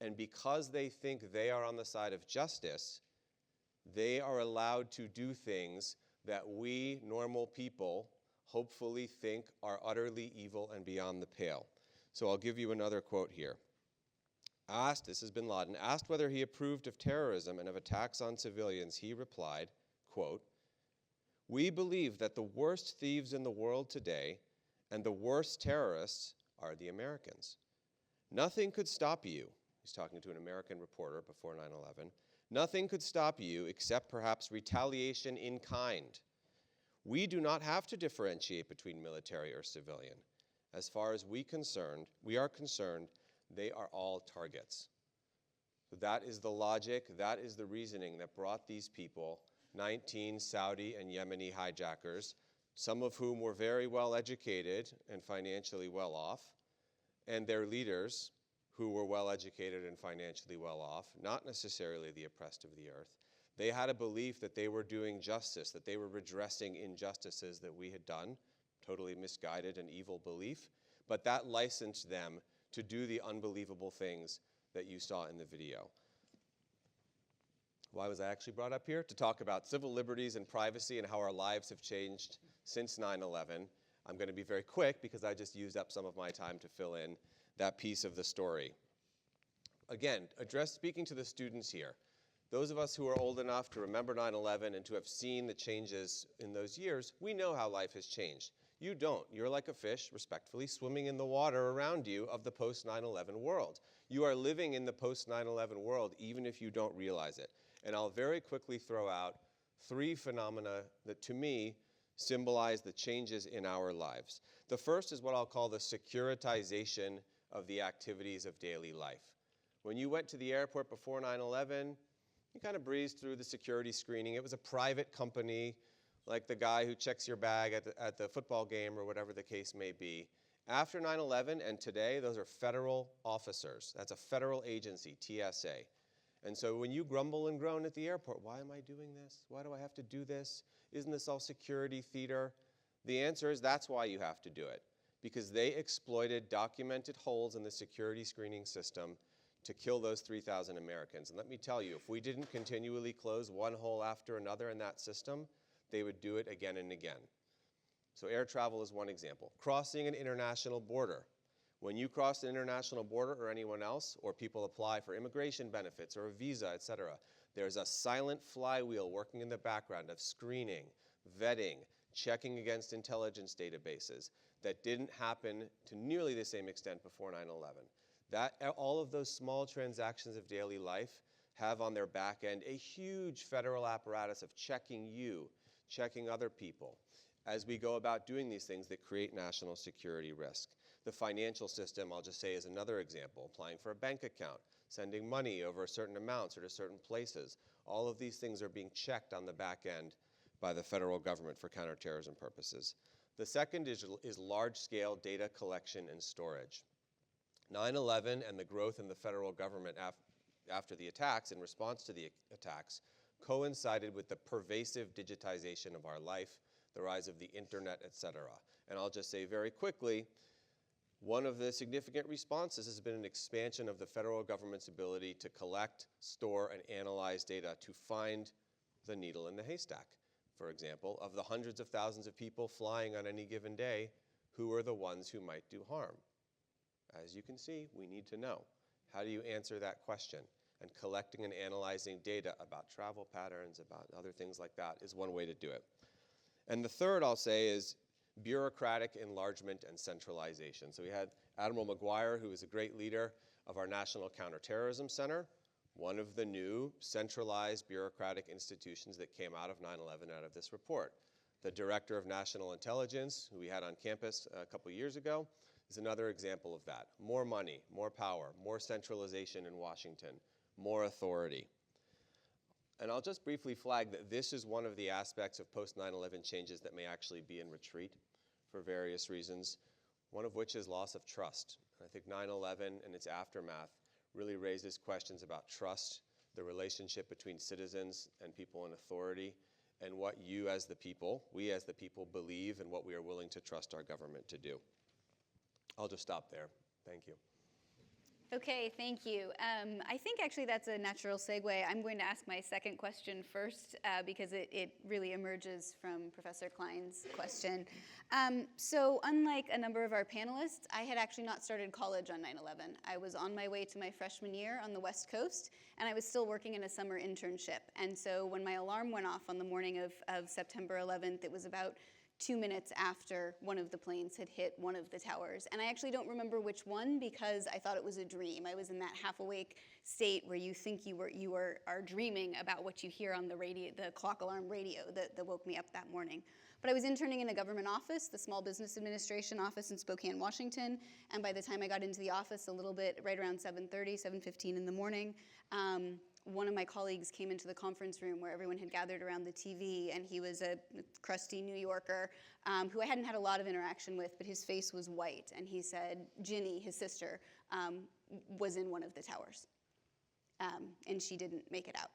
And because they think they are on the side of justice, they are allowed to do things that we, normal people, hopefully think are utterly evil and beyond the pale. So I'll give you another quote here. This is bin Laden, asked whether he approved of terrorism and of attacks on civilians, he replied, quote, "We believe that the worst thieves in the world today and the worst terrorists are the Americans. Nothing could stop you," he's talking to an American reporter before 9/11, "nothing could stop you except perhaps retaliation in kind. We do not have to differentiate between military or civilian. As far as we are concerned, they are all targets." So that is the logic, that is the reasoning that brought these people, 19 Saudi and Yemeni hijackers, some of whom were very well educated and financially well off, and their leaders, who were well educated and financially well off, not necessarily the oppressed of the earth. They had a belief that they were doing justice, that they were redressing injustices that we had done, totally misguided and evil belief, but that licensed them to do the unbelievable things that you saw in the video. Why was I actually brought up here? To talk about civil liberties and privacy and how our lives have changed since 9/11. I'm going to be very quick because I just used up some of my time to fill in that piece of the story. Again, speaking to the students here, those of us who are old enough to remember 9/11 and to have seen the changes in those years, we know how life has changed. You don't. You're like a fish, respectfully, swimming in the water around you of the post-9/11 world. You are living in the post-9/11 world even if you don't realize it. And I'll very quickly throw out 3 phenomena that, to me, symbolize the changes in our lives. The first is what I'll call the securitization of the activities of daily life. When you went to the airport before 9/11, you kind of breezed through the security screening. It was a private company, like the guy who checks your bag at the football game or whatever the case may be. After 9/11 and today, those are federal officers. That's a federal agency, TSA. And so when you grumble and groan at the airport, why am I doing this? Why do I have to do this? Isn't this all security theater? The answer is that's why you have to do it, because they exploited documented holes in the security screening system to kill those 3,000 Americans. And let me tell you, if we didn't continually close one hole after another in that system, they would do it again and again. So air travel is one example. Crossing an international border. When you cross an international border, or anyone else, or people apply for immigration benefits or a visa, et cetera, there's a silent flywheel working in the background of screening, vetting, checking against intelligence databases that didn't happen to nearly the same extent before 9/11. All of those small transactions of daily life have on their back end a huge federal apparatus of checking you, checking other people, as we go about doing these things that create national security risk. The financial system, I'll just say, is another example. Applying for a bank account, sending money over certain amounts or to certain places. All of these things are being checked on the back end by the federal government for counterterrorism purposes. The second is large-scale data collection and storage. 9/11 and the growth in the federal government after the attacks, in response to the attacks, coincided with the pervasive digitization of our life, the rise of the internet, et cetera. And I'll just say very quickly, one of the significant responses has been an expansion of the federal government's ability to collect, store, and analyze data to find the needle in the haystack. For example, of the hundreds of thousands of people flying on any given day, who are the ones who might do harm? As you can see, we need to know. How do you answer that question? And collecting and analyzing data about travel patterns, about other things like that, is one way to do it. And the third, I'll say, is bureaucratic enlargement and centralization. So we had Admiral Maguire, who is a great leader of our National Counterterrorism Center, one of the new centralized bureaucratic institutions that came out of 9/11, out of this report. The Director of National Intelligence, who we had on campus a couple years ago, is another example of that. More money, more power, more centralization in Washington, more authority. And I'll just briefly flag that this is one of the aspects of post-9/11 changes that may actually be in retreat for various reasons, one of which is loss of trust. I think 9/11 and its aftermath really raises questions about trust, the relationship between citizens and people in authority, and what you as the people, we as the people, believe and what we are willing to trust our government to do. I'll just stop there. Thank you. Okay, thank you. I think actually that's a natural segue. I'm going to ask my second question first because it really emerges from Professor Klein's question. So unlike a number of our panelists, I had actually not started college on 9/11. I was on my way to my freshman year on the West Coast, and I was still working in a summer internship. And so when my alarm went off on the morning of September 11th, it was about 2 minutes after one of the planes had hit one of the towers. And I actually don't remember which one because I thought it was a dream. I was in that half-awake state where you think you are dreaming about what you hear on the radio, the clock alarm radio that woke me up that morning. But I was interning in a government office, the Small Business Administration office in Spokane, Washington. And by the time I got into the office a little bit, right around 7:30, 7:15 in the morning, one of my colleagues came into the conference room where everyone had gathered around the TV, and he was a crusty New Yorker who I hadn't had a lot of interaction with, but his face was white. And he said Jeannie, his sister, was in one of the towers, and she didn't make it out.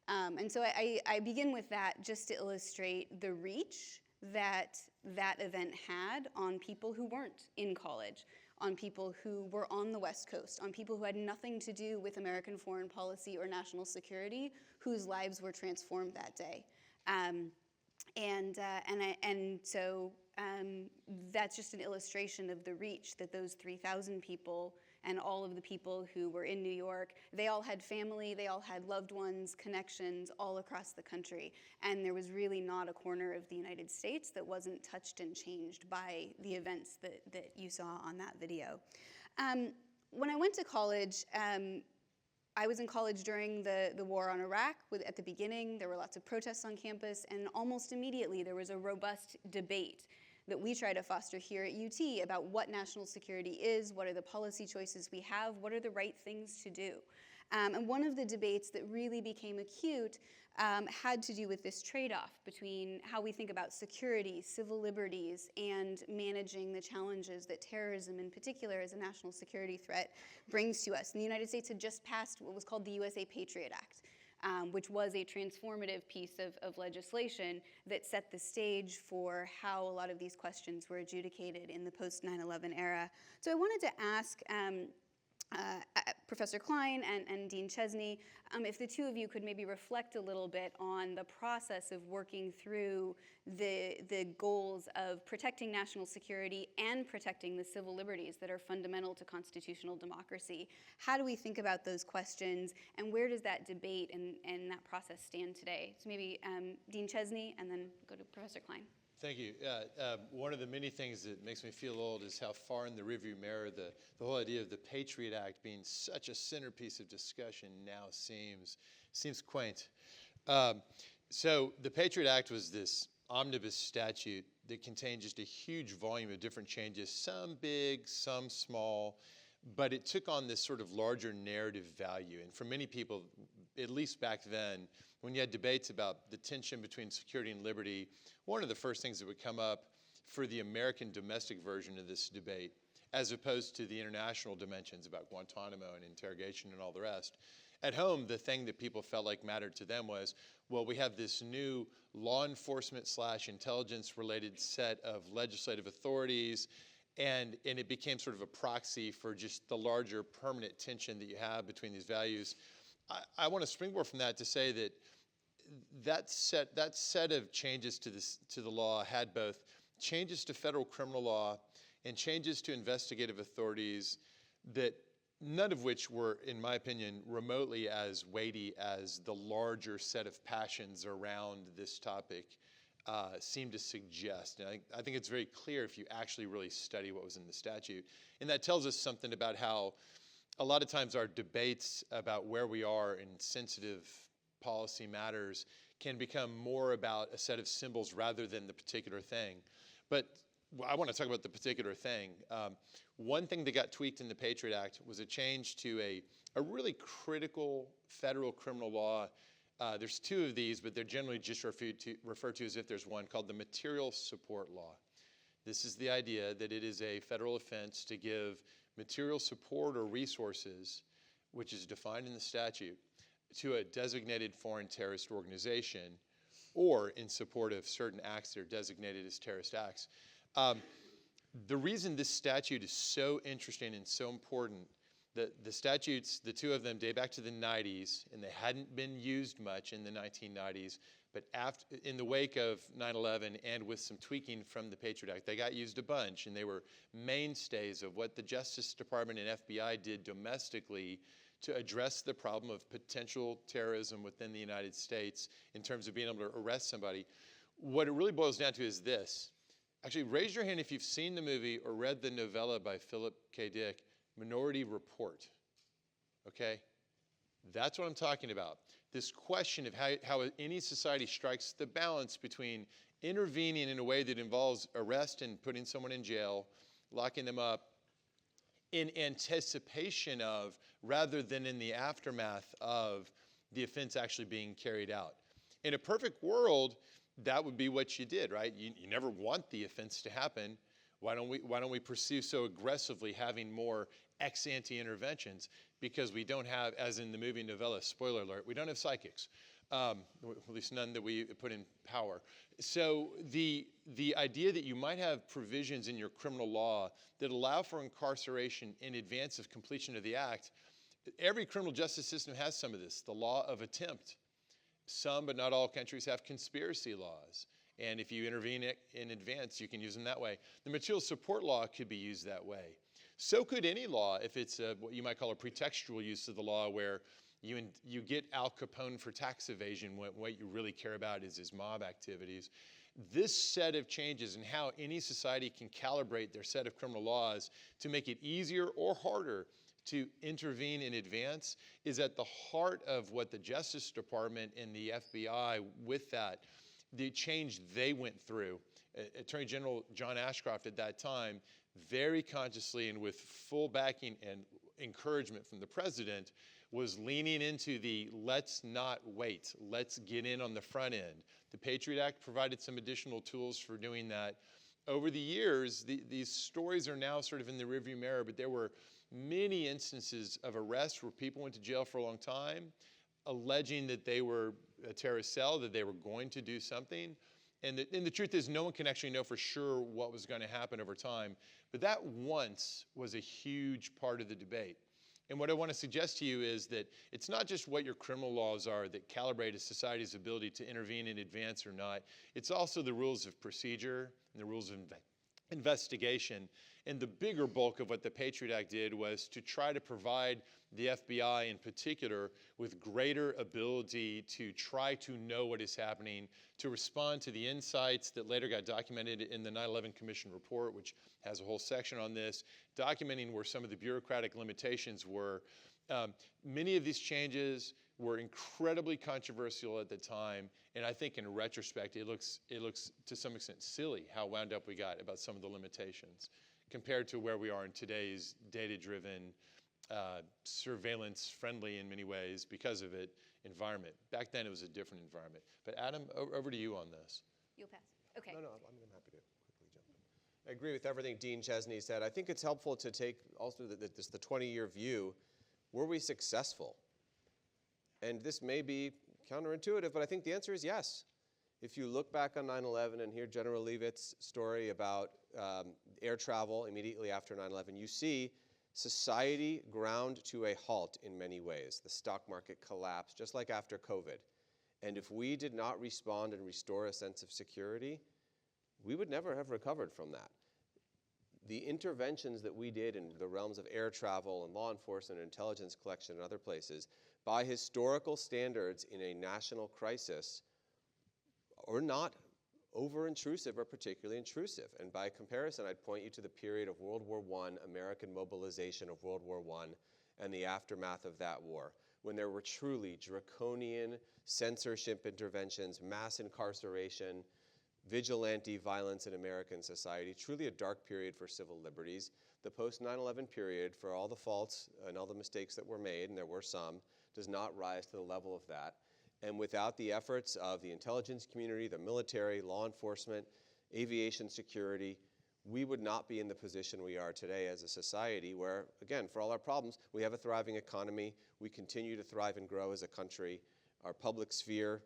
And so I begin with that just to illustrate the reach that that event had on people who weren't in college, on people who were on the West Coast, on people who had nothing to do with American foreign policy or national security, whose lives were transformed that day. So that's just an illustration of the reach that those 3,000 people and all of the people who were in New York, they all had family, they all had loved ones, connections all across the country. And there was really not a corner of the United States that wasn't touched and changed by the events that you saw on that video. When I went to college, I was in college during the war on Iraq. At the beginning, there were lots of protests on campus, and almost immediately there was a robust debate that we try to foster here at UT about what national security is, what are the policy choices we have, what are the right things to do. And one of the debates that really became acute had to do with this trade-off between how we think about security, civil liberties, and managing the challenges that terrorism in particular as a national security threat brings to us. And the United States had just passed what was called the USA Patriot Act, which was a transformative piece of legislation that set the stage for how a lot of these questions were adjudicated in the post-9/11 era. So I wanted to ask Professor Klein and Dean Chesney, if the two of you could maybe reflect a little bit on the process of working through the goals of protecting national security and protecting the civil liberties that are fundamental to constitutional democracy. How do we think about those questions, and where does that debate and that process stand today? So maybe Dean Chesney, and then go to Professor Klein. Thank you. One of the many things that makes me feel old is how far in the rearview mirror the whole idea of the Patriot Act being such a centerpiece of discussion now seems quaint. So the Patriot Act was this omnibus statute that contained just a huge volume of different changes, some big, some small, but it took on this sort of larger narrative value. And for many people, at least back then, when you had debates about the tension between security and liberty, one of the first things that would come up for the American domestic version of this debate, as opposed to the international dimensions about Guantanamo and interrogation and all the rest, at home, the thing that people felt like mattered to them was, well, we have this new law enforcement / intelligence related set of legislative authorities, and it became sort of a proxy for just the larger permanent tension that you have between these values. I want to springboard from that to say that that set of changes to the law had both changes to federal criminal law and changes to investigative authorities that none of which were, in my opinion, remotely as weighty as the larger set of passions around this topic seem to suggest. And I think it's very clear if you actually really study what was in the statute. And that tells us something about how a lot of times our debates about where we are in sensitive policy matters can become more about a set of symbols rather than the particular thing. But I want to talk about the particular thing. One thing that got tweaked in the Patriot Act was a change to a really critical federal criminal law. There's two of these, but they're generally just referred to as if there's one, called the Material Support Law. This is the idea that it is a federal offense to give material support or resources, which is defined in the statute, to a designated foreign terrorist organization or in support of certain acts that are designated as terrorist acts. The reason this statute is so interesting and so important, the statutes, the two of them date back to the 90s, and they hadn't been used much in the 1990s, but in the wake of 9/11 and with some tweaking from the Patriot Act, they got used a bunch, and they were mainstays of what the Justice Department and FBI did domestically to address the problem of potential terrorism within the United States in terms of being able to arrest somebody. What it really boils down to is this. Actually, raise your hand if you've seen the movie or read the novella by Philip K. Dick, Minority Report, okay? That's what I'm talking about. This question of how any society strikes the balance between intervening in a way that involves arrest and putting someone in jail, locking them up, in anticipation of, rather than in the aftermath of the offense actually being carried out. In a perfect world, that would be what you did, right? You never want the offense to happen. Why don't we pursue so aggressively having more ex-ante interventions? Because we don't have, as in the movie novella, spoiler alert, we don't have psychics, at least none that we put in power. So the idea that you might have provisions in your criminal law that allow for incarceration in advance of completion of the act, every criminal justice system has some of this. The law of attempt. Some, but not all countries have conspiracy laws. And if you intervene in advance, you can use them that way. The material support law could be used that way. So could any law if it's what you might call a pretextual use of the law, where you get Al Capone for tax evasion when what you really care about is his mob activities. This set of changes in how any society can calibrate their set of criminal laws to make it easier or harder to intervene in advance is at the heart of what the Justice Department and the FBI, with that, the change they went through. Attorney General John Ashcroft at that time, very consciously and with full backing and encouragement from the president, was leaning into the let's not wait, let's get in on the front end. The Patriot Act provided some additional tools for doing that. Over the years, these stories are now sort of in the rearview mirror, but there were many instances of arrests where people went to jail for a long time, alleging that they were a terrorist cell, that they were going to do something. And the truth is, no one can actually know for sure what was going to happen over time. But that once was a huge part of the debate. And what I want to suggest to you is that it's not just what your criminal laws are that calibrate a society's ability to intervene in advance or not. It's also the rules of procedure and the rules of investigation. And the bigger bulk of what the Patriot Act did was to try to provide the FBI in particular with greater ability to try to know what is happening, to respond to the insights that later got documented in the 9/11 Commission report, which has a whole section on this, documenting where some of the bureaucratic limitations were. Many of these changes were incredibly controversial at the time, and I think in retrospect, it looks to some extent silly how wound up we got about some of the limitations compared to where we are in today's data-driven, surveillance-friendly in many ways because of it environment. Back then, it was a different environment. But Adam, over to you on this. You'll pass. Okay. No, I'm happy to quickly jump in. I agree with everything Dean Chesney said. I think it's helpful to take also the 20-year view. Were we successful? And this may be counterintuitive, but I think the answer is yes. If you look back on 9/11 and hear General Leavitt's story about air travel immediately after 9/11, you see society ground to a halt in many ways. The stock market collapsed, just like after COVID. And if we did not respond and restore a sense of security, we would never have recovered from that. The interventions that we did in the realms of air travel and law enforcement and intelligence collection and other places, by historical standards in a national crisis, are not over-intrusive or particularly intrusive. And by comparison, I'd point you to the period of World War I, American mobilization of World War I, and the aftermath of that war, when there were truly draconian censorship interventions, mass incarceration, vigilante violence in American society, truly a dark period for civil liberties. The post-9/11 period, for all the faults and all the mistakes that were made, and there were some, does not rise to the level of that. And without the efforts of the intelligence community, the military, law enforcement, aviation security, we would not be in the position we are today as a society where, again, for all our problems, we have a thriving economy, we continue to thrive and grow as a country. Our public sphere,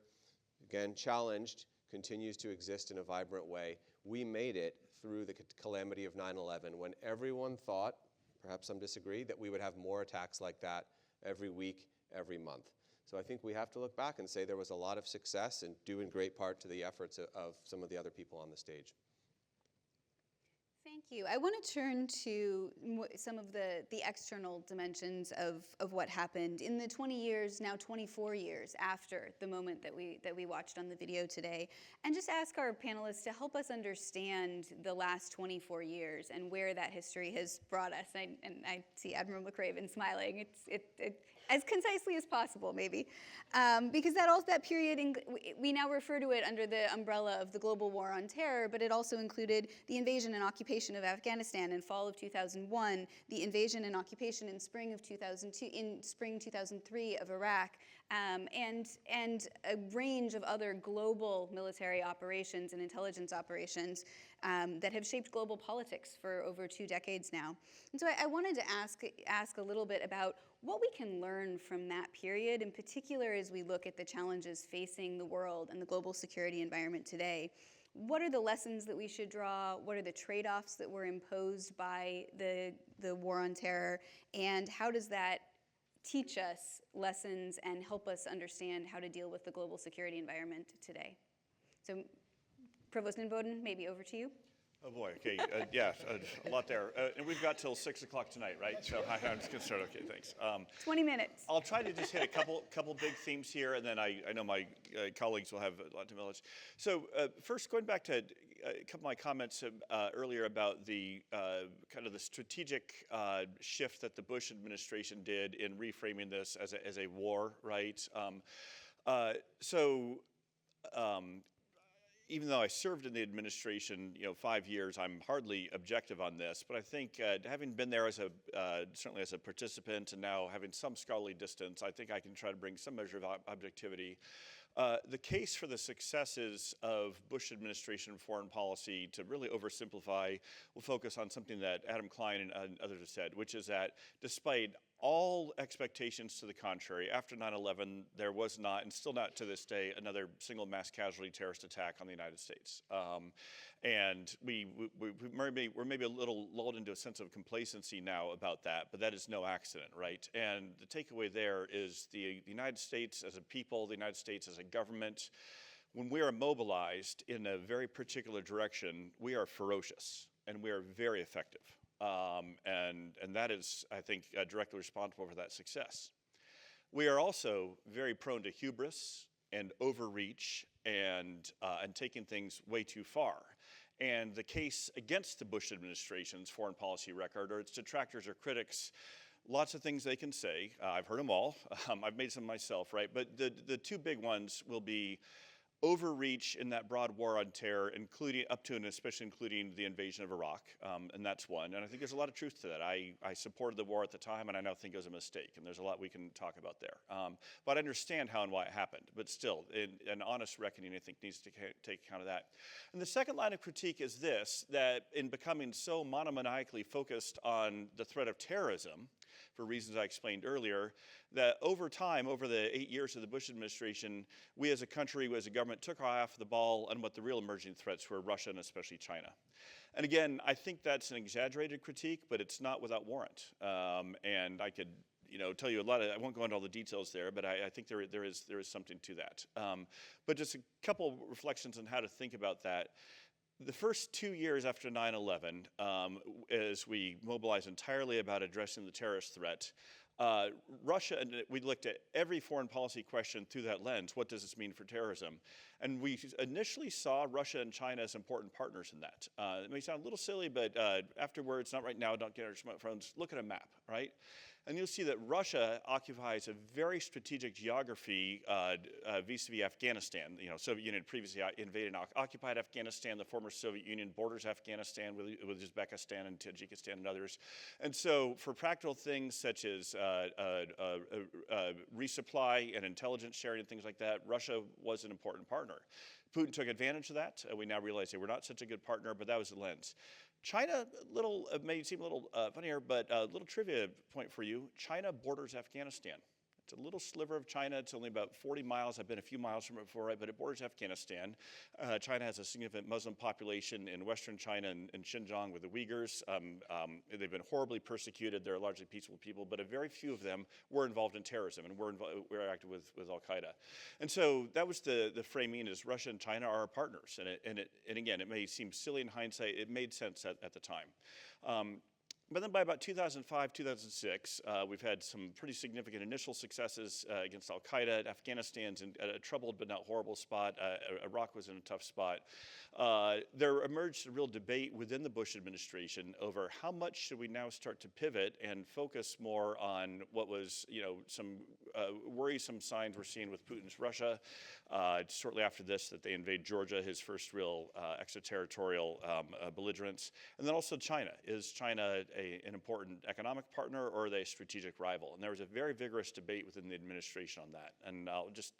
again, challenged, continues to exist in a vibrant way. We made it through the calamity of 9/11 when everyone thought, perhaps some disagree, that we would have more attacks like that every week, every month. So I think we have to look back and say there was a lot of success and due in great part to the efforts of some of the other people on the stage. Thank you. I want to turn to some of the external dimensions of what happened in the 20 years, now 24 years after the moment that we watched on the video today, and just ask our panelists to help us understand the last 24 years and where that history has brought us. And I see Admiral McRaven smiling. It's as concisely as possible, maybe, because that period, we now refer to it under the umbrella of the global war on terror, but it also included the invasion and occupation of Afghanistan in fall of 2001, the invasion and occupation in spring of 2002, in spring 2003 of Iraq, and a range of other global military operations and intelligence operations that have shaped global politics for over 2 decades now. And so I wanted to ask a little bit about what we can learn from that period, in particular as we look at the challenges facing the world and the global security environment today. What are the lessons that we should draw? What are the trade-offs that were imposed by the war on terror? And how does that teach us lessons and help us understand how to deal with the global security environment today? So, Provost Inboden, maybe over to you. Oh boy, okay, a lot there. And we've got till 6 o'clock tonight, right? So I'm just gonna start, okay, thanks. 20 minutes. I'll try to just hit a couple big themes here, and then I know my colleagues will have a lot to embellish. So first, going back to a couple of my comments earlier about the kind of the strategic shift that the Bush administration did in reframing this as a war, right? Even though I served in the administration, 5 years, I'm hardly objective on this. But I think having been there as certainly as a participant and now having some scholarly distance, I think I can try to bring some measure of objectivity. The case for the successes of Bush administration foreign policy, to really oversimplify, will focus on something that Adam Klein and others have said, which is that despite all expectations to the contrary, after 9/11, there was not, and still not to this day, another single mass casualty terrorist attack on the United States. And we're maybe a little lulled into a sense of complacency now about that, but that is no accident, right? And the takeaway there is the United States as a people, the United States as a government, when we are mobilized in a very particular direction, we are ferocious and we are very effective. And that is, I think, directly responsible for that success. We are also very prone to hubris and overreach and taking things way too far. And the case against the Bush administration's foreign policy record, or its detractors or critics, lots of things they can say. I've heard them all. I've made some myself, right? But the two big ones will be overreach in that broad war on terror, including up to and especially including the invasion of Iraq, and that's one. And I think there's a lot of truth to that. I supported the war at the time, and I now think it was a mistake, and there's a lot we can talk about there. But I understand how and why it happened, but still, an honest reckoning, I think, needs to take account of that. And the second line of critique is this, that in becoming so monomaniacally focused on the threat of terrorism, for reasons I explained earlier, that over time, over the 8 years of the Bush administration, we as a country, as a government, took our eye off the ball on what the real emerging threats were, Russia and especially China. And again, I think that's an exaggerated critique, but it's not without warrant. And I could tell you a lot of, I won't go into all the details there, but I think there is something to that. But just a couple reflections on how to think about that. The first 2 years after 9/11, as we mobilized entirely about addressing the terrorist threat, Russia, and we looked at every foreign policy question through that lens. What does this mean for terrorism? And we initially saw Russia and China as important partners in that. It may sound a little silly, but afterwards, not right now, don't get our smartphones, look at a map, right? And you'll see that Russia occupies a very strategic geography vis-a-vis Afghanistan. Soviet Union previously invaded and occupied Afghanistan. The former Soviet Union borders Afghanistan with Uzbekistan and Tajikistan and others. And so for practical things such as resupply and intelligence sharing and things like that, Russia was an important partner. Putin took advantage of that. We now realize they were not such a good partner, but that was the lens. China, may seem a little funnier, but a little trivia point for you. China borders Afghanistan. It's a little sliver of China. It's only about 40 miles. I've been a few miles from it before, right? But it borders Afghanistan. China has a significant Muslim population in Western China and Xinjiang with the Uyghurs. They've been horribly persecuted. They're largely peaceful people, but a very few of them were involved in terrorism and were active with Al-Qaeda. And so that was the framing is Russia and China are our partners. And again, it may seem silly in hindsight. It made sense at the time. But then by about 2005, 2006, we've had some pretty significant initial successes against Al-Qaeda. Afghanistan's in a troubled but not horrible spot. Iraq was in a tough spot. There emerged a real debate within the Bush administration over how much should we now start to pivot and focus more on what was, some worrisome signs we're seeing with Putin's Russia. Shortly after this, that they invade Georgia, his first real extraterritorial belligerence. And then also China. Is China an important economic partner, or are they a strategic rival? And there was a very vigorous debate within the administration on that. And I'll just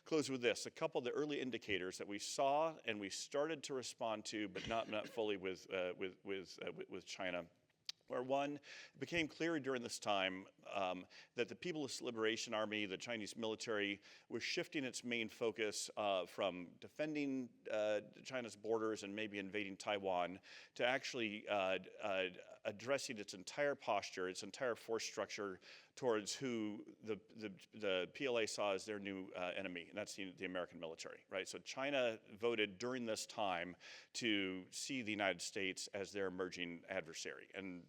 close with this. A couple of the early indicators that we saw and we started to respond to, but not fully with China. Where one, it became clear during this time that the People's Liberation Army, the Chinese military, was shifting its main focus from defending China's borders and maybe invading Taiwan to actually addressing its entire posture, its entire force structure towards who the PLA saw as their new enemy, and that's the American military, right? So China voted during this time to see the United States as their emerging adversary. And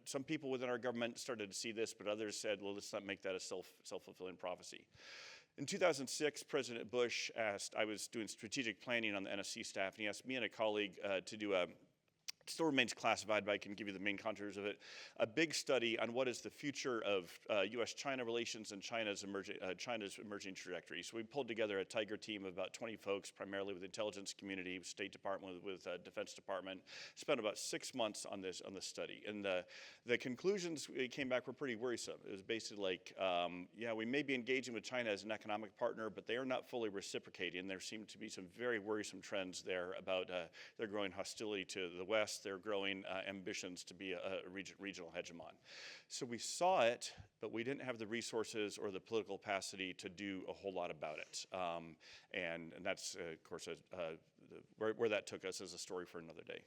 some people within our government started to see this, but others said, well, let's not make that a self-fulfilling prophecy. In 2006, President Bush I was doing strategic planning on the NSC staff, and he asked me and a colleague to do it still remains classified, but I can give you the main contours of it. A big study on what is the future of U.S.-China relations and China's emerging trajectory. So we pulled together a tiger team of about 20 folks, primarily with the intelligence community, State Department, with Defense Department. Spent about 6 months on this study, and the conclusions came back were pretty worrisome. It was basically like, yeah, we may be engaging with China as an economic partner, but they are not fully reciprocating. There seem to be some very worrisome trends there about their growing hostility to the West. express their growing ambitions to be a regional hegemon. So we saw it, but we didn't have the resources or the political capacity to do a whole lot about it. And that's, of course, where that took us is a story for another day.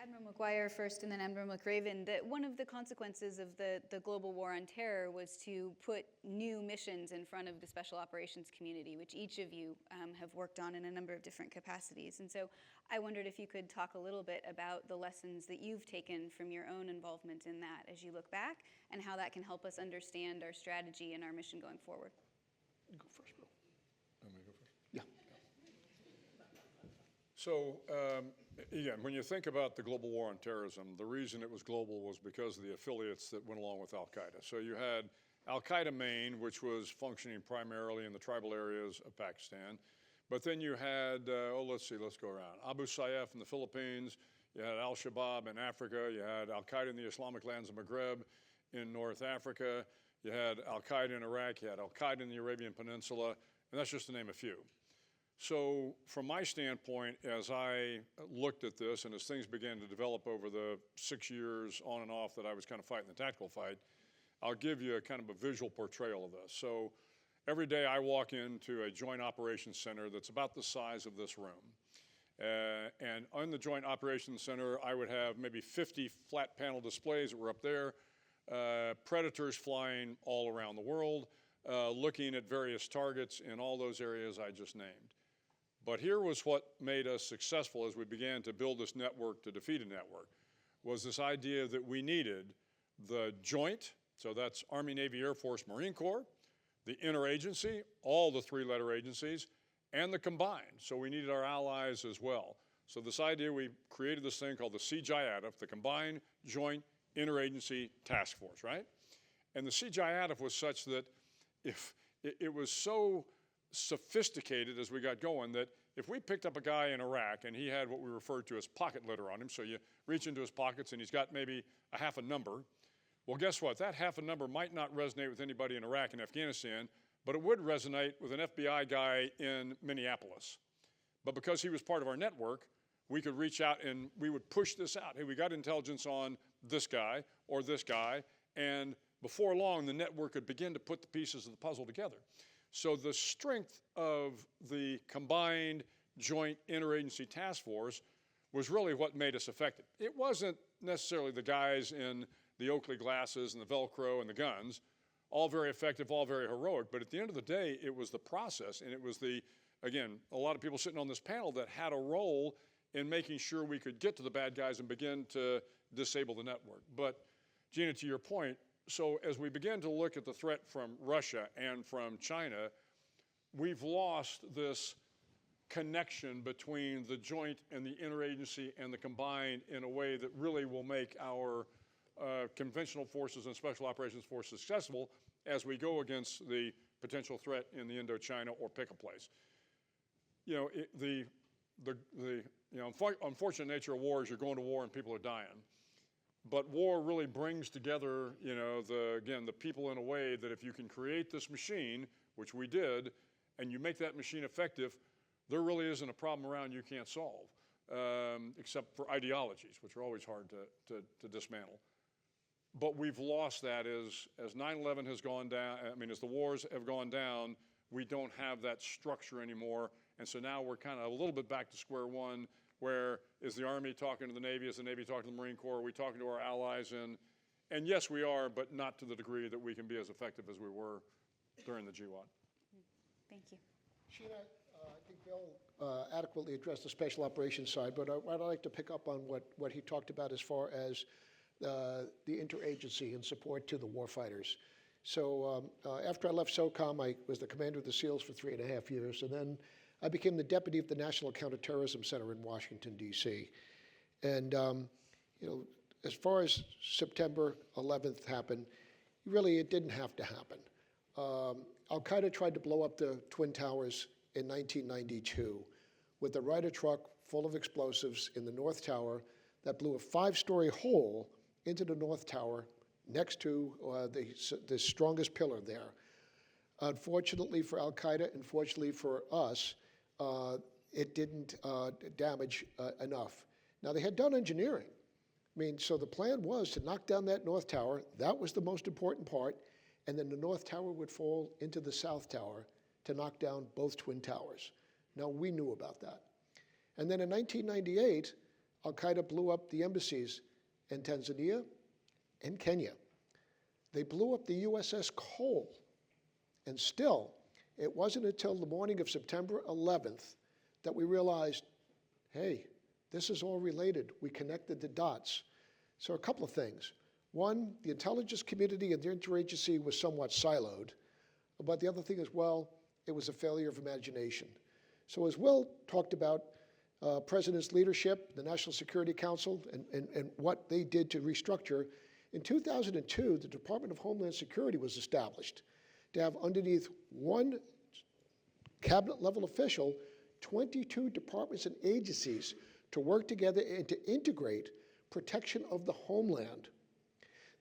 Admiral Maguire first and then Admiral McRaven, that one of the consequences of the global war on terror was to put new missions in front of the special operations community, which each of you have worked on in a number of different capacities. And so I wondered if you could talk a little bit about the lessons that you've taken from your own involvement in that as you look back, and how that can help us understand our strategy and our mission going forward. Go first, Bill. I'm going to go first? Yeah. So, again, when you think about the global war on terrorism, the reason it was global was because of the affiliates that went along with Al-Qaeda. So you had Al-Qaeda Main, which was functioning primarily in the tribal areas of Pakistan. But then you had, let's go around. Abu Sayyaf in the Philippines. You had Al-Shabaab in Africa. You had Al-Qaeda in the Islamic lands of Maghreb in North Africa. You had Al-Qaeda in Iraq. You had Al-Qaeda in the Arabian Peninsula. And that's just to name a few. So from my standpoint, as I looked at this and as things began to develop over the 6 years on and off that I was kind of fighting the tactical fight, I'll give you a kind of a visual portrayal of this. So every day I walk into a joint operations center that's about the size of this room. And on the joint operations center, I would have maybe 50 flat panel displays that were up there, predators flying all around the world, looking at various targets in all those areas I just named. But here was what made us successful as we began to build this network to defeat a network, was this idea that we needed the joint, so that's Army, Navy, Air Force, Marine Corps, the interagency, all the three-letter agencies, and the combined. So we needed our allies as well. So this idea, we created this thing called the CJIATF, the Combined Joint Interagency Task Force, right? And the CJIATF was such that if it was so sophisticated as we got going that if we picked up a guy in Iraq and he had what we referred to as pocket litter on him, so you reach into his pockets and he's got maybe a half a number, well, guess what? That half a number might not resonate with anybody in Iraq and Afghanistan, but it would resonate with an FBI guy in Minneapolis. But because he was part of our network, we could reach out and we would push this out. Hey, we got intelligence on this guy or this guy, and before long, the network could begin to put the pieces of the puzzle together. So the strength of the Combined Joint Interagency Task Force was really what made us effective. It wasn't necessarily the guys in the Oakley glasses and the Velcro and the guns, all very effective, all very heroic, but at the end of the day, it was the process, and it was again, a lot of people sitting on this panel that had a role in making sure we could get to the bad guys and begin to disable the network. But Gina, to your point, so as we begin to look at the threat from Russia and from China, we've lost this connection between the joint and the interagency and the combined in a way that really will make our conventional forces and special operations forces successful as we go against the potential threat in the Indochina or pick a place. You know, the unfortunate nature of war is you're going to war and people are dying. But war really brings together, you know, the people in a way that if you can create this machine, which we did, and you make that machine effective, there really isn't a problem around you can't solve, except for ideologies, which are always hard to dismantle. But we've lost that as 9/11 has gone down, I mean, as the wars have gone down, we don't have that structure anymore. And so now we're kind of a little bit back to square one, where is the Army talking to the Navy, is the Navy talking to the Marine Corps, are we talking to our allies? And yes, we are, but not to the degree that we can be as effective as we were during the GWOT. Thank you. Sheena, I think Bill adequately addressed the special operations side, but I'd like to pick up on what he talked about as far as the interagency and support to the warfighters. So after I left SOCOM, I was the commander of the SEALs for 3.5 years, and then I became the deputy of the National Counterterrorism Center in Washington, D.C. And you know, as far as September 11th happened, really it didn't have to happen. Al-Qaeda tried to blow up the Twin Towers in 1992 with a Ryder truck full of explosives in the North Tower that blew a 5-story hole into the North Tower next to the strongest pillar there. Unfortunately for Al-Qaeda, and fortunately for us, it didn't damage enough. Now, they had done engineering. I mean, so the plan was to knock down that north tower. That was the most important part. And then the north tower would fall into the south tower to knock down both twin towers. Now, we knew about that. And then in 1998, Al-Qaeda blew up the embassies in Tanzania and Kenya. They blew up the USS Cole. And still, it wasn't until the morning of September 11th that we realized, hey, this is all related. We connected the dots. So a couple of things. One, the intelligence community and the interagency was somewhat siloed. But the other thing is, well, it was a failure of imagination. So as Will talked about President's leadership, the National Security Council, and what they did to restructure, in 2002, the Department of Homeland Security was established to have underneath one cabinet-level official 22 departments and agencies to work together and to integrate protection of the homeland.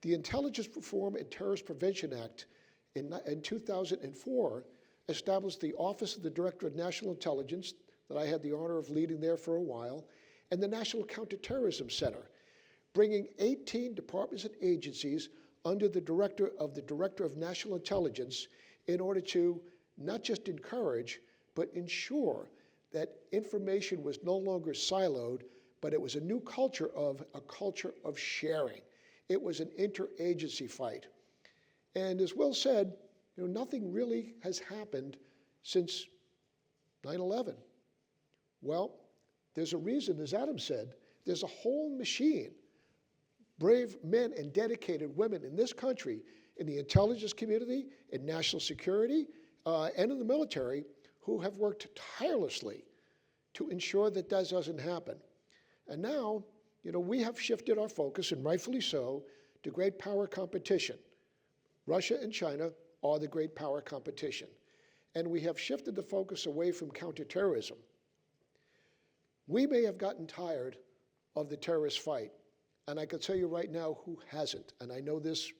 The Intelligence Reform and Terrorist Prevention Act in 2004 established the Office of the Director of National Intelligence, that I had the honor of leading there for a while, and the National Counterterrorism Center, bringing 18 departments and agencies under the Director of National Intelligence in order to not just encourage, but ensure that information was no longer siloed, but it was a new culture of sharing. It was an interagency fight. And as Will said, nothing really has happened since 9/11. Well, there's a reason, as Adam said, there's a whole machine, brave men and dedicated women in this country, in the intelligence community, in national security, and in the military, who have worked tirelessly to ensure that that doesn't happen. And now, we have shifted our focus, and rightfully so, to great power competition. Russia and China are the great power competition. And we have shifted the focus away from counterterrorism. We may have gotten tired of the terrorist fight, and I can tell you right now who hasn't, and I know this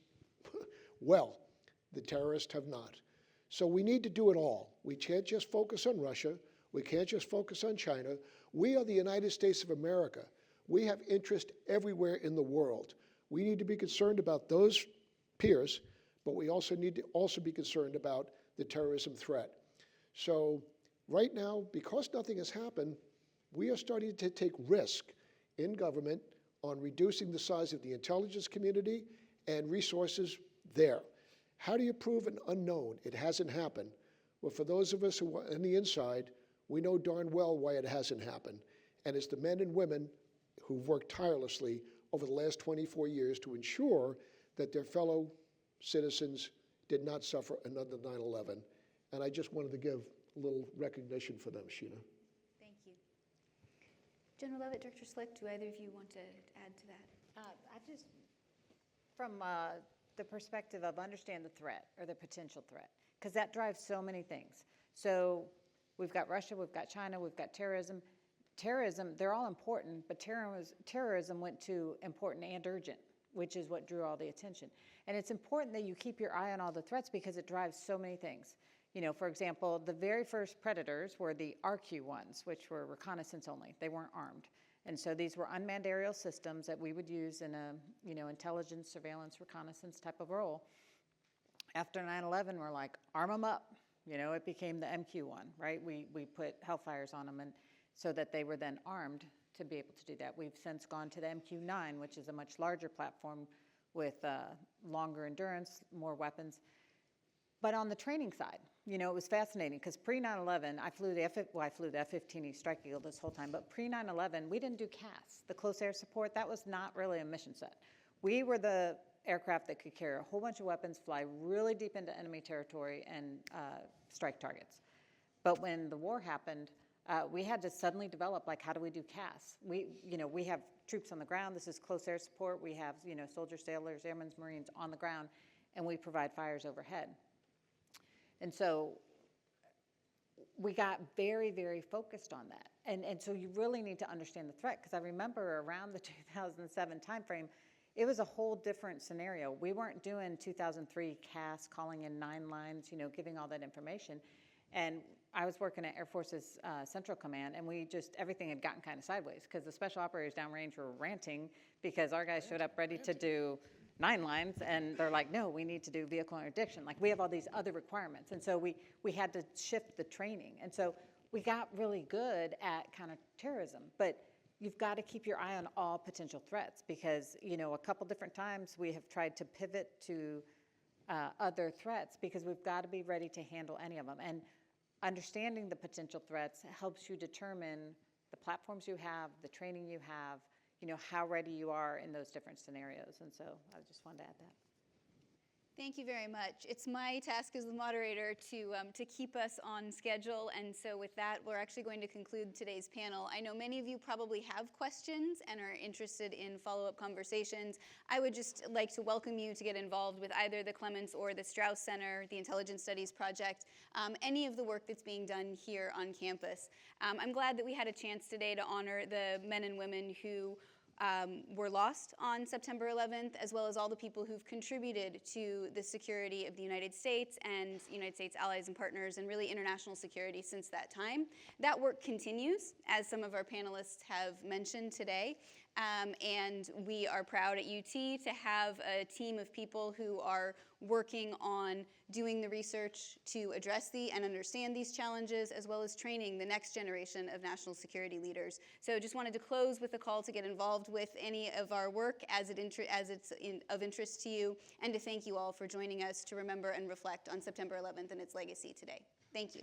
well, the terrorists have not. So we need to do it all. We can't just focus on Russia. We can't just focus on China. We are the United States of America. We have interest everywhere in the world. We need to be concerned about those peers, but we also need to be concerned about the terrorism threat. So right now, because nothing has happened, we are starting to take risk in government on reducing the size of the intelligence community and resources there. How do you prove an unknown? It hasn't happened. Well, for those of us who are on the inside, we know darn well why it hasn't happened. And it's the men and women who've worked tirelessly over the last 24 years to ensure that their fellow citizens did not suffer another 9/11. And I just wanted to give a little recognition for them, Sheena. Thank you. General Leavitt, Director Slick, do either of you want to add to that? I just, from the perspective of understand the threat or the potential threat, because that drives so many things. So we've got Russia, we've got China, we've got terrorism. Terrorism, they're all important, but terrorism went to important and urgent, which is what drew all the attention. And it's important that you keep your eye on all the threats because it drives so many things. For example, the very first predators were the RQ ones, which were reconnaissance only. They weren't armed. And so these were unmanned aerial systems that we would use in a, intelligence, surveillance, reconnaissance type of role. After 9/11, we're like, arm them up. It became the MQ1, right? We put Hellfires on them, and so that they were then armed to be able to do that. We've since gone to the MQ9, which is a much larger platform with longer endurance, more weapons. But on the training side, it was fascinating because pre-9/11, I flew the F-15E Strike Eagle this whole time, but pre-9/11, we didn't do CAS, the close air support. That was not really a mission set. We were the aircraft that could carry a whole bunch of weapons, fly really deep into enemy territory, and strike targets. But when the war happened, we had to suddenly develop, how do we do CAS? We have troops on the ground. This is close air support. We have, soldiers, sailors, airmen, Marines on the ground, and we provide fires overhead. And so we got very, very focused on that. And so you really need to understand the threat, because I remember around the 2007 timeframe, it was a whole different scenario. We weren't doing 2003 CAS, calling in 9 lines, giving all that information. And I was working at Air Force's Central Command, and everything had gotten kind of sideways because the special operators downrange were ranting because our guys showed up ready to do 9 lines, and they're like, no, we need to do vehicle interdiction. Like, we have all these other requirements. And so we had to shift the training. And so we got really good at counterterrorism, but you've got to keep your eye on all potential threats because, a couple different times we have tried to pivot to other threats because we've got to be ready to handle any of them. And understanding the potential threats helps you determine the platforms you have, the training you have, how ready you are in those different scenarios. And so I just wanted to add that. Thank you very much. It's my task as the moderator to keep us on schedule, and so with that, we're actually going to conclude today's panel. I know many of you probably have questions and are interested in follow-up conversations. I would just like to welcome you to get involved with either the Clements or the Strauss Center, the Intelligence Studies Project, any of the work that's being done here on campus. I'm glad that we had a chance today to honor the men and women who were lost on September 11th, as well as all the people who've contributed to the security of the United States and United States allies and partners, and really international security since that time. That work continues, as some of our panelists have mentioned today. And we are proud at UT to have a team of people who are working on doing the research to address and understand these challenges, as well as training the next generation of national security leaders. So just wanted to close with a call to get involved with any of our work as it's of interest to you, and to thank you all for joining us to remember and reflect on September 11th and its legacy today. Thank you.